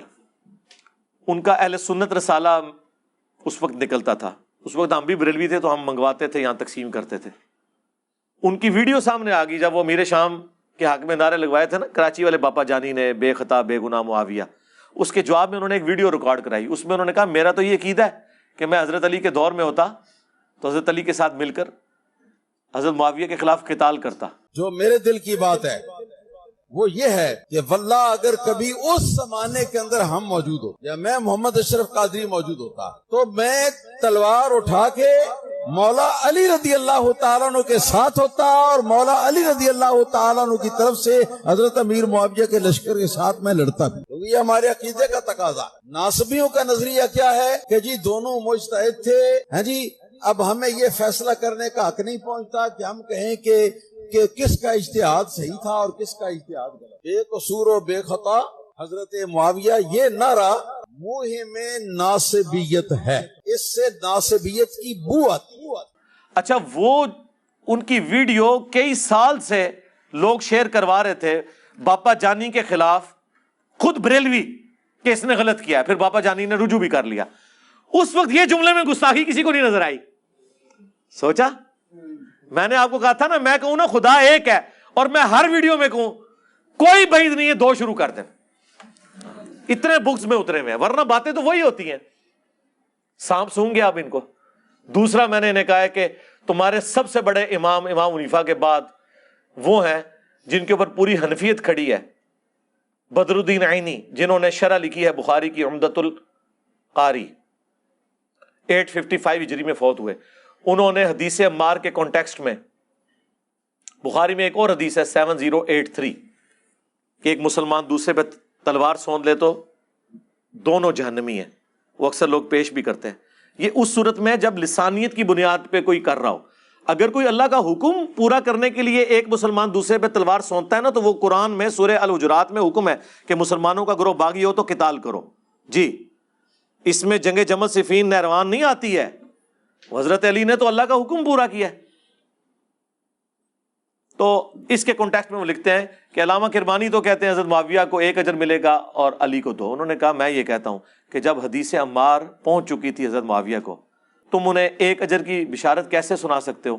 ان کا اہل سنت رسالہ اس وقت نکلتا تھا. اس وقت ہم بھی بریلوی تھے تو ہم منگواتے تھے, یہاں تقسیم کرتے تھے. ان کی ویڈیو سامنے آ گئی جب وہ امیر شام کے حق میں نعرے لگوائے تھے نا کراچی والے باپا جانی نے, بے خطا بے گناہ معاویہ. اس کے جواب میں انہوں نے ایک ویڈیو ریکارڈ کرائی. اس میں انہوں نے کہا میرا تو یہ عقیدہ ہے کہ میں حضرت علی کے دور میں ہوتا تو حضرت علی کے ساتھ مل کر حضرت معاویہ کے خلاف قتال کرتا. جو میرے دل کی بات ہے وہ یہ ہے کہ واللہ اگر کبھی اس زمانے کے اندر ہم موجود ہو یا میں محمد اشرف قادری موجود ہوتا تو میں تلوار اٹھا کے مولا علی رضی اللہ تعالیٰ عنہ کے ساتھ ہوتا اور مولا علی رضی اللہ تعالیٰ عنہ کی طرف سے حضرت امیر معاویہ کے لشکر کے ساتھ میں لڑتا بھی. کیونکہ یہ ہمارے عقیدے کا تقاضا. ناصبیوں کا نظریہ کیا ہے کہ جی دونوں مجتہد تھے, ہیں جی اب ہمیں یہ فیصلہ کرنے کا حق نہیں پہنچتا کہ ہم کہیں کہ کس کا اجتہاد صحیح تھا اور کس کا اجتہاد غلط. بے قصور و بے خطا حضرت معاویہ, یہ نعرہ موہم ناصبیت ہے. اس سے ناصبیت کی بو آتی. اچھا وہ ان کی ویڈیو کئی سال سے لوگ شیئر کروا رہے تھے باپا جانی کے خلاف, خود بریلوی کہ اس نے غلط کیا ہے. پھر باپا جانی نے رجوع بھی کر لیا. اس وقت یہ جملے میں گستاخی کسی کو نہیں نظر آئی. سوچا میں نے آپ کو کہا تھا نا, میں کہوں نا خدا ایک ہے اور میں ہر ویڈیو میں کہوں کوئی بعید نہیں ہے, دو شروع کر دیں. اتنے بکس میں اترے ہوئے ہیں, ورنہ باتیں تو وہی ہوتی ہیں. سانپ سونگ گے آپ ان کو. دوسرا میں نے انہیں کہا ہے کہ تمہارے سب سے بڑے امام حنیفہ کے بعد وہ ہیں جن کے اوپر پوری حنفیت کھڑی ہے, بدر الدین عینی, جنہوں نے شرح لکھی ہے بخاری کی عمدۃ القاری. 855 ہجری میں فوت ہوئے. انہوں نے حدیث عمار کے کانٹیکسٹ میں, بخاری میں ایک اور حدیث ہے 7083 کہ ایک مسلمان دوسرے پہ تلوار سونت لے تو دونوں جہنمی ہیں. وہ اکثر لوگ پیش بھی کرتے ہیں. یہ اس صورت میں جب لسانیت کی بنیاد پہ کوئی کر رہا ہو. اگر کوئی اللہ کا حکم پورا کرنے کے لیے ایک مسلمان دوسرے پہ تلوار سونتتا ہے نا, تو وہ قرآن میں سورہ الحجرات میں حکم ہے کہ مسلمانوں کا گروہ باغی ہو تو قتال کرو. جی اس میں جنگ جمل صفین نہروان نہیں آتی ہے. حضرت علی نے تو اللہ کا حکم پورا کیا ہے. تو اس کے کانٹیکسٹ میں وہ لکھتے ہیں کہ علامہ کرمانی تو کہتے ہیں حضرت معاویہ کو 1 اجر ملے گا اور علی کو 2. انہوں نے کہا میں یہ کہتا ہوں کہ جب حدیث عمار پہنچ چکی تھی حضرت معاویہ کو, تم انہیں 1 اجر کی بشارت کیسے سنا سکتے ہو؟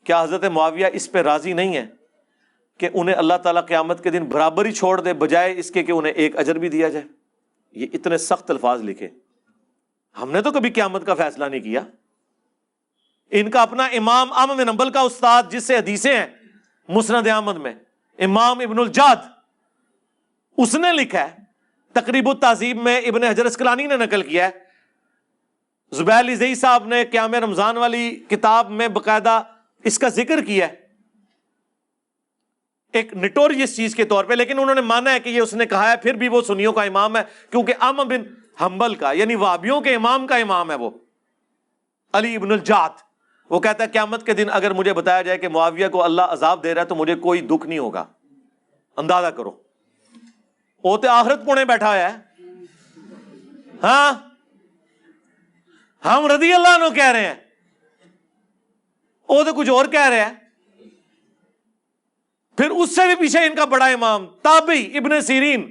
کیا حضرت معاویہ اس پہ راضی نہیں ہے کہ انہیں اللہ تعالیٰ قیامت کے دن برابر ہی چھوڑ دے بجائے اس کے کہ انہیں 1 اجر بھی دیا جائے؟ یہ اتنے سخت الفاظ لکھے. ہم نے تو کبھی قیامت کا فیصلہ نہیں کیا. ان کا اپنا امام احمد بن حنبل کا استاد جس سے حدیثیں ہیں مسند احمد میں, امام ابن الجاد, اس نے لکھا ہے, تقریب التہذیب میں ابن حجر اسقلانی نے نقل کیا ہے, زبیر علی زئی صاحب نے قیام رمضان والی کتاب میں باقاعدہ اس کا ذکر کیا ہے ایک نٹوریس چیز کے طور پہ، لیکن انہوں نے مانا ہے کہ یہ اس نے کہا ہے، پھر بھی وہ سنیوں کا امام ہے، کیونکہ احمد بن حنبل کا یعنی وہابیوں کے امام کا امام ہے وہ علی ابن الجعد۔ وہ کہتا ہے قیامت کے دن اگر مجھے بتایا جائے کہ معاویہ کو اللہ عذاب دے رہا ہے تو مجھے کوئی دکھ نہیں ہوگا۔ اندازہ کرو، وہ تو آخرت پونے بیٹھا ہے، ہاں ہم رضی اللہ عنہ کہہ رہے ہیں، وہ تو کچھ اور کہہ رہے ہیں۔ پھر اس سے بھی پیچھے ان کا بڑا امام تابعی ابن سیرین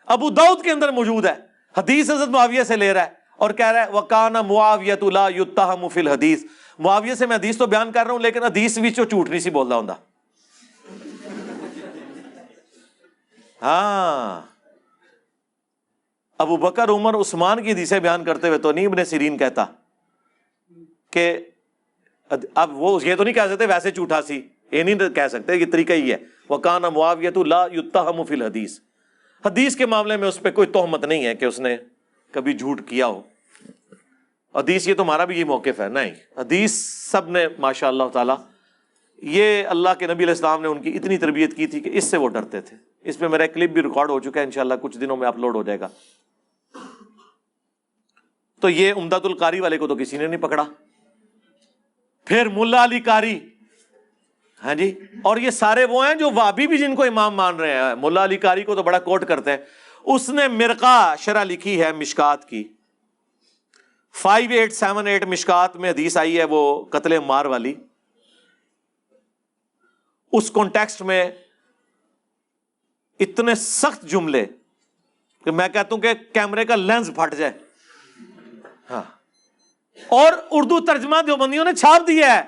ابو داؤد کے اندر موجود ہے، حدیث حضرت معاویہ سے لے رہا ہے اور کہہ رہا ہے وَقَانَ مُعَاوِيَةُ لَا يُتَّهَمُ فِي الْحَدِيثِ، معاویہ سے میں حدیث تو بیان کر رہا ہوں لیکن حدیث بھی جو جھوٹ نہیں سی بول رہا ہوں۔ ہاں ابو بکر عمر عثمان کی حدیثیں بیان کرتے ہوئے تو نہیں ابن سیرین کہتا کہ اب وہ یہ تو نہیں کہہ سکتے ویسے جھوٹا سی، یہ نہیں کہہ سکتے، یہ طریقہ ہی ہے وَقَانَ مُعَاوِيَةُ لَا يُتَّهَمُ فِي الْحَدِيثِ، حدیث کے معاملے میں اس پہ کوئی تہمت نہیں ہے کہ اس نے کبھی جھوٹ کیا ہو۔ حدیث یہ تمہارا بھی یہ موقف ہے، نہیں، حدیث سب نے ماشاء اللہ تعالی، یہ اللہ کے نبی علیہ السلام نے ان کی اتنی تربیت کی تھی کہ اس سے وہ ڈرتے تھے۔ اس پہ میرا کلپ بھی ریکارڈ ہو چکا ہے، انشاءاللہ کچھ دنوں میں اپلوڈ ہو جائے گا۔ تو یہ عمدۃ القاری والے کو تو کسی نے نہیں پکڑا۔ پھر ملا علی قاری، ہاں جی، اور یہ سارے وہ ہیں جو وہابی بھی جن کو امام مان رہے ہیں۔ ملا علی قاری کو تو بڑا کوٹ کرتے ہیں، اس نے مرقہ شرح لکھی ہے مشکات کی، 5878 مشکات میں حدیث آئی ہے وہ قتل عمار والی۔ اس کانٹیکسٹ میں اتنے سخت جملے کہ میں کہتا ہوں کہ کیمرے کا لینز پھٹ جائے، ہاں، اور اردو ترجمہ دیوبندیوں نے چھاپ دیا ہے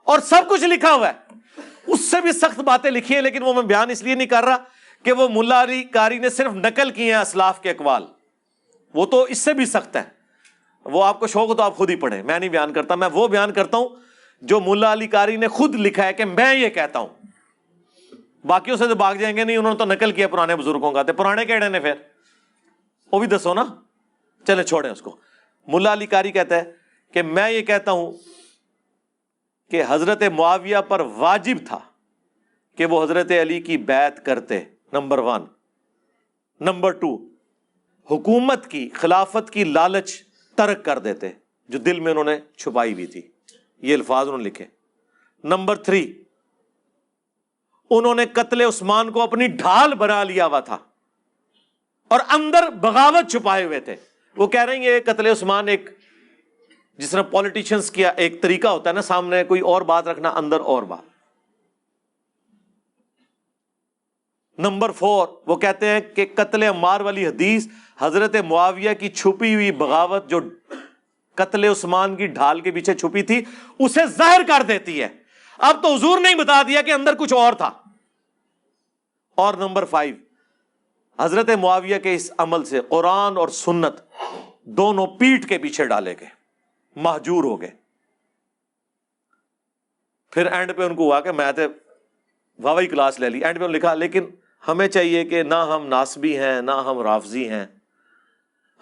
اور سب کچھ لکھا ہوا ہے، اس سے بھی سخت باتیں لکھی ہیں، لیکن وہ میں بیان اس لیے نہیں کر رہا کہ وہ ملا علی قاری نے صرف نقل کیے ہیں اسلاف کے اقوال، وہ تو اس سے بھی سخت ہے، وہ آپ کو شوق ہو تو آپ خود ہی پڑھیں، میں نہیں بیان کرتا، میں وہ بیان کرتا ہوں جو ملا علی قاری نے خود لکھا ہے کہ میں یہ کہتا ہوں، باقیوں سے تو بھاگ جائیں گے نہیں، انہوں نے تو نقل کیا پرانے بزرگوں کا، پرانے کیڑے نے پھر وہ بھی دسو نا، چلے چھوڑیں اس کو۔ ملا علی قاری کہتا ہے کہ میں یہ کہتا ہوں کہ حضرت معاویہ پر واجب تھا کہ وہ حضرت علی کی بیعت کرتے، نمبر 1۔ نمبر 2، حکومت کی خلافت کی لالچ ترک کر دیتے جو دل میں انہوں نے چھپائی ہوئی تھی، یہ الفاظ انہوں نے لکھے۔ نمبر 3، انہوں نے قتل عثمان کو اپنی ڈھال بنا لیا ہوا تھا اور اندر بغاوت چھپائے ہوئے تھے۔ وہ کہہ رہے ہیں یہ قتل عثمان ایک جس طرح پولیٹیشنز کیا ایک طریقہ ہوتا ہے نا، سامنے کوئی اور بات رکھنا، اندر اور بات۔ نمبر 4، وہ کہتے ہیں کہ قتل عمار والی حدیث حضرت معاویہ کی چھپی ہوئی بغاوت جو قتل عثمان کی ڈھال کے پیچھے چھپی تھی اسے ظاہر کر دیتی ہے۔ اب تو حضور نے ہی بتا دیا کہ اندر کچھ اور تھا۔ اور نمبر 5، حضرت معاویہ کے اس عمل سے قرآن اور سنت دونوں پیٹھ کے پیچھے ڈالے گئے، مہجور ہو گئے۔ پھر اینڈ پہ ان کو ہوا کہ میں تو واوی کلاس لے لی، اینڈ پہ انہوں نے لکھا لیکن ہمیں چاہیے کہ نہ ہم ناسبی ہیں نہ ہم رافضی ہیں،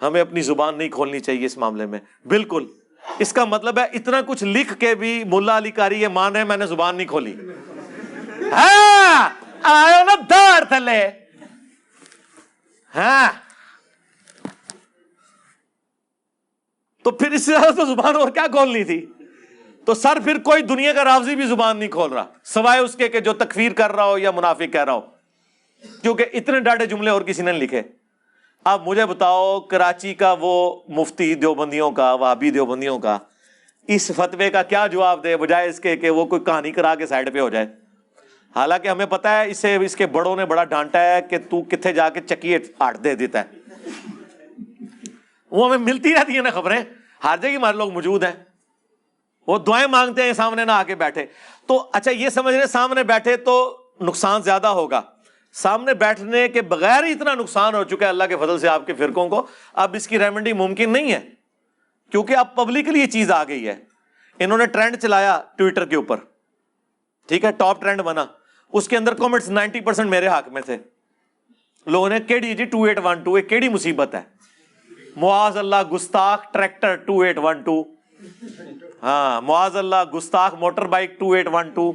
ہمیں اپنی زبان نہیں کھولنی چاہیے اس معاملے میں۔ بالکل، اس کا مطلب ہے اتنا کچھ لکھ کے بھی ملا علی قاری یہ مان رہے ہیں میں نے زبان نہیں کھولی۔ ہاں آئے نا دار تھلے، ہاں تو پھر اس سے زیادہ تو زبان اور کیا کھولنی تھی؟ تو سر پھر کوئی دنیا کا رافضی بھی زبان نہیں کھول رہا سوائے اس کے کہ جو تکفیر کر رہا ہو یا منافق کہہ رہا ہو، کیونکہ اتنے ڈاٹے جملے اور کسی نے نہیں لکھے۔ اب مجھے بتاؤ کراچی کا وہ مفتی دیوبندیوں کا، وہابی دیوبندیوں کا، اس فتوے کا کیا جواب دے بجائے اس کے کہ وہ کوئی کہانی کرا کے سائڈ پہ ہو جائے؟ حالانکہ ہمیں پتا ہے اسے اس کے بڑوں نے بڑا ڈانٹا ہے کہ تو کتنے جا کے چکی آٹ دے دیتا ہے۔ وہ ہمیں ملتی رہتی ہیں نا خبریں، ہر جگہ ہمارے لوگ موجود ہیں، وہ دعائیں مانگتے ہیں سامنے نہ آ کے بیٹھے۔ تو اچھا یہ سمجھ رہے سامنے بیٹھے تو نقصان زیادہ ہوگا، سامنے بیٹھنے کے بغیر ہی اتنا نقصان ہو چکا ہے اللہ کے فضل سے آپ کے فرقوں کو، اب اس کی ریمیڈی ممکن نہیں ہے کیونکہ اب پبلکلی یہ چیز آ گئی ہے۔ انہوں نے ٹرینڈ چلایا ٹویٹر کے اوپر، ٹھیک ہے، ٹاپ ٹرینڈ بنا، اس کے اندر کامنٹس 90% میرے حق میں تھے۔ لوگوں نے کیڑی جی 2812 یہ کیڑی مصیبت ہے، معاذ اللہ گستاخ ٹریکٹر 2812, ہاں معاذ اللہ گستاخ موٹر بائک 2812,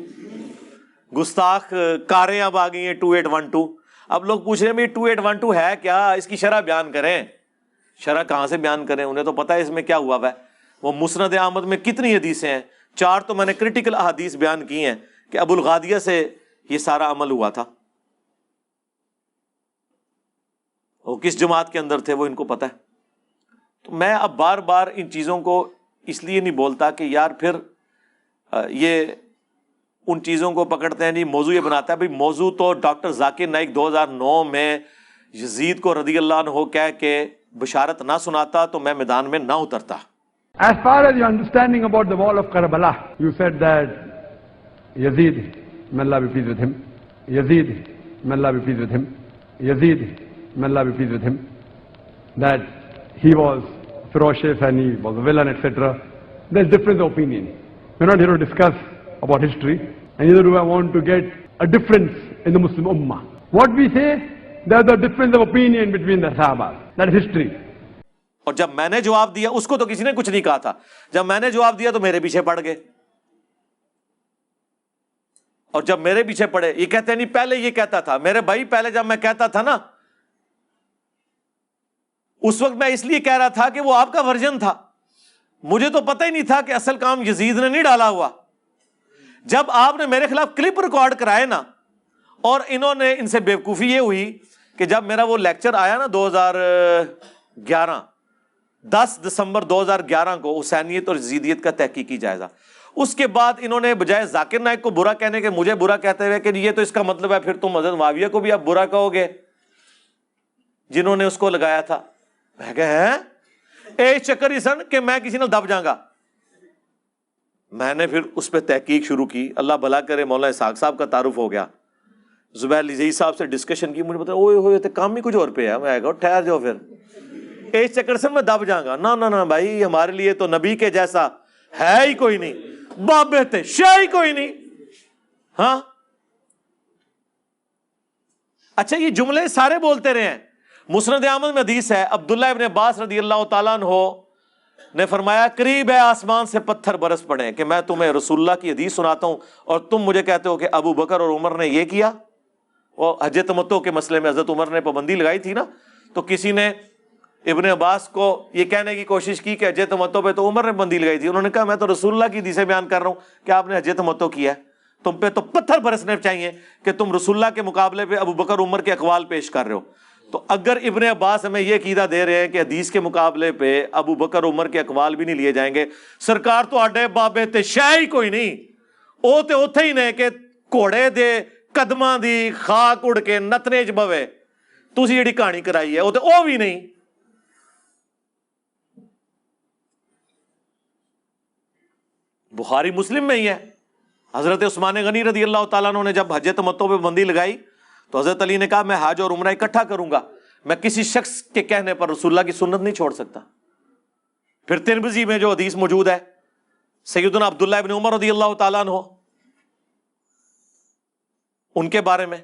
گستاخ کاریں اب آ گئی ہیں 2812. اب لوگ پوچھ رہے ہیں 2812 ہے کیا, اس کی شرح بیان کریں. شرح کہاں سے بیان کریں, انہیں تو پتہ ہے اس میں کیا ہوا ہے. وہ مسند احمد میں کتنی حدیثیں ہیں, 4 تو میں نے کرٹیکل احادیث بیان کی ہیں کہ ابو الغادیہ سے یہ سارا عمل ہوا تھا. وہ کس جماعت کے اندر تھے وہ ان کو پتہ ہے. تو میں اب بار بار ان چیزوں کو اس لیے نہیں بولتا کہ یار پھر یہ ان چیزوں کو پکڑتے ہیں. نہیں, موضوع یہ بناتا ہے بھائی موضوع تو ڈاکٹر ذاکر نائک 2009 میں یزید کو رضی اللہ عنہ کہہ کے بشارت نہ سناتا تو میں میدان میں نہ اترتا. As far as your understanding about the wall of Karbala, you said that Yazid, may Allah be pleased with him, Yazid, may Allah be pleased with him, Yazid, may Allah be pleased with him, that he was ferocious and he was a villain, etc. There's difference of opinion. We're not here to discuss about history, and neither do I want to get a difference in the Muslim Ummah. What we say, there's a difference of opinion between the Sahabas. That is history. اور جب میں نے جواب دیا اس کو تو کسی نے کچھ نہیں کہا تھا, جب میں نے جواب دیا تو میرے پیچھے پڑ گئے. اور جب میرے پیچھے پڑے, یہ کہتے ہیں نہیں پہلے یہ کہتا تھا. میرے بھائی پہلے جب میں کہتا تھا نا, اس وقت میں اس لیے کہہ رہا تھا کہ وہ آپ کا ورژن تھا, مجھے تو پتہ ہی نہیں تھا کہ اصل کام یزید نے نہیں ڈالا ہوا. جب آپ نے میرے خلاف کلپ ریکارڈ کرائے نا, اور انہوں نے ان سے بیوقوفی یہ ہوئی کہ جب میرا وہ لیکچر آیا نا 2011 10 دسمبر 2011 کو حسینیت اور یزیدیت کا تحقیقی جائزہ, اس کے بعد انہوں نے بجائے ذاکر نائک کو برا کہنے کے مجھے برا کہتے ہوئے کہ یہ تو اس کا مطلب ہے پھر تم حضرت معاویہ کو بھی اب برا کہو گے جنہوں نے اس کو لگایا تھا. میں کہا ہے اے چکر ہی سن کہ میں کسی نے دب جاؤں گا. میں نے پھر اس پہ تحقیق شروع کی, اللہ بھلا کرے مولانا اسحاق صاحب کا تعارف ہو گیا, زبیر لزئی صاحب سے ڈسکشن کی, مجھے بتا اوئے ہوئے تھے کام ہی کچھ اور پہ ہے. میں کہا ٹھہر جاؤ پھر, ایک چکر سے میں دب جاؤں گا. نہ بھائی, ہمارے لیے تو نبی کے جیسا ہے ہی کوئی نہیں, بابے تھے شے ہی کوئی نہیں. ہاں اچھا, یہ جملے سارے بولتے رہے ہیں. مسند احمد میں حدیث ہے, عبداللہ ابن عباس رضی اللہ تعالیٰ عنہ نے فرمایا قریب ہے آسمان سے پتھر برس پڑے کہ میں تمہیں رسول اللہ کی حدیث سناتا ہوں اور تم مجھے کہتے ہو کہ ابو بکر اور عمر نے یہ کیا. وہ حج تمتع کے مسئلے میں حضرت عمر نے پابندی لگائی تھی نا, تو کسی نے ابن عباس کو یہ کہنے کی کوشش کی کہ حج تمتع پہ تو عمر نے پابندی لگائی تھی. انہوں نے کہا میں تو رسول اللہ کی حدیثیں بیان کر رہا ہوں کہ آپ نے حج تمتع کیا ہے, تم پہ تو پتھر برسنے چاہیے کہ تم رسول اللہ کے مقابلے پہ ابو بکر عمر کے اقوال پیش کر رہے ہو. تو اگر ابن عباس ہمیں یہ عقیدہ دے رہے ہیں کہ حدیث کے مقابلے پہ ابو بکر عمر کے اقوال بھی نہیں لیے جائیں گے, سرکار تو آڈے بابے تے شے ہی کوئی نہیں, او تے اوتھے ہی نے کہ گھوڑے دے قدماں دی خاک اڑ کے نتنے چ بوے, تسی جڑی کہانی کرائی ہے او تے او بھی نہیں. بخاری مسلم میں ہی ہے, حضرت عثمان غنی رضی اللہ تعالیٰ عنہ نے جب حج تمتع پہ پابندی لگائی تو حضرت علی نے کہا میں حج اور عمرہ اکٹھا کروں گا, میں کسی شخص کے کہنے پر رسول اللہ کی سنت نہیں چھوڑ سکتا. پھر ترمذی میں جو حدیث موجود ہے سیدنا عبداللہ ابن عمر رضی اللہ تعالیٰ عنہ, ان کے بارے میں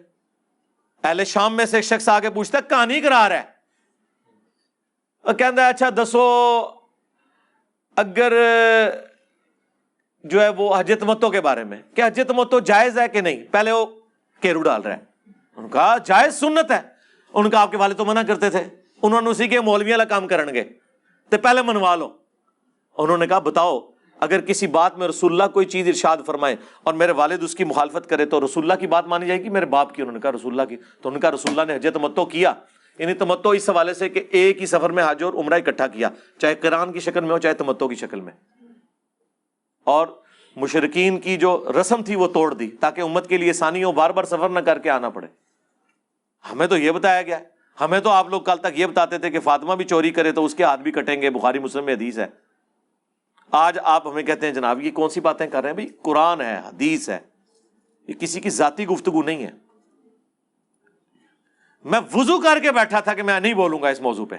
اہل شام میں سے ایک شخص آگے پوچھتا ہے کہانی کرا رہا ہے, اور کہتا ہے اچھا دسو اگر جو ہے وہ حج تمتع کے بارے میں کہ حج تمتع جائز ہے کہ نہیں, پہلے وہ کیرو ڈال رہا ہے. ان کا جائز سنت ہے, ان کا آپ کے والد تو منع کرتے تھے, انہوں نے اسی کے مولوی والا کام کرن گے تو پہلے منوا لو. انہوں نے کہا بتاؤ اگر کسی بات میں رسول اللہ کوئی چیز ارشاد فرمائے اور میرے والد اس کی مخالفت کرے تو رسول اللہ کی بات مانی جائے گی میرے باپ کی؟ انہوں نے کہا رسول اللہ کی. تو انہوں نے کہا رسول اللہ نے حج تمتع کیا, یعنی تمتع اس حوالے سے کہ ایک ہی سفر میں حج اور عمرہ اکٹھا کیا, چاہے قران کی شکل میں ہو چاہے تمتع کی شکل میں, اور مشرکین کی جو رسم تھی وہ توڑ دی تاکہ امت کے لیے آسانی ہو, بار بار سفر نہ کر کے آنا پڑے. ہمیں تو یہ بتایا گیا, ہمیں تو آپ لوگ کل تک یہ بتاتے تھے کہ فاطمہ بھی چوری کرے تو اس کے ہاتھ بھی کٹیں گے, بخاری مسلم میں حدیث ہے. آج آپ ہمیں کہتے ہیں جناب یہ کون سی باتیں کر رہے ہیں؟ بھائی قرآن ہے, حدیث ہے, یہ کسی کی ذاتی گفتگو نہیں ہے. میں وضو کر کے بیٹھا تھا کہ میں نہیں بولوں گا اس موضوع پہ,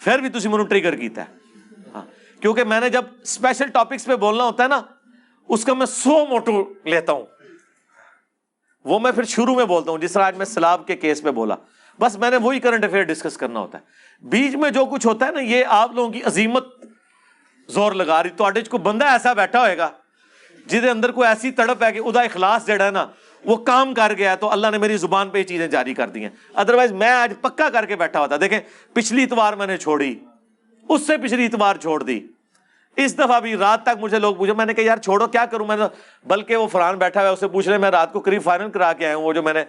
پھر بھی تسی منو ٹریگر کیتا ہے, کیونکہ میں نے جب اسپیشل ٹاپکس پہ بولنا ہوتا ہے نا اس کا میں 100 موٹو لیتا ہوں, وہ میں پھر شروع میں بولتا ہوں. جس طرح آج میں سلاب کے کیس پہ بولا, بس میں نے وہی کرنٹ افیئر ڈسکس کرنا ہوتا ہے. بیچ میں جو کچھ ہوتا ہے نا یہ آپ لوگوں کی عظیمت زور لگا رہی. تو کوئی بندہ ایسا بیٹھا ہوئے گا جہدے اندر کوئی ایسی تڑپ ہے کہ ادا اخلاص جڑا ہے نا وہ کام کر گیا ہے, تو اللہ نے میری زبان پہ یہ چیزیں جاری کر دی ہیں. ادروائز میں آج پکا کر کے بیٹھا ہوتا. دیکھیں پچھلی اتوار میں نے چھوڑی, اس سے پچھلی اتوار چھوڑ دی, اس دفعہ بھی رات تک مجھے لوگ پوچھے, میں نے کہا یار چھوڑو کیا کروں میں نے, بلکہ وہ فرحان بیٹھا ہوا ہے اسے پوچھ رہے, میں رات کو قریب فائنل کرا کے آیا ہوں, وہ جو میں نے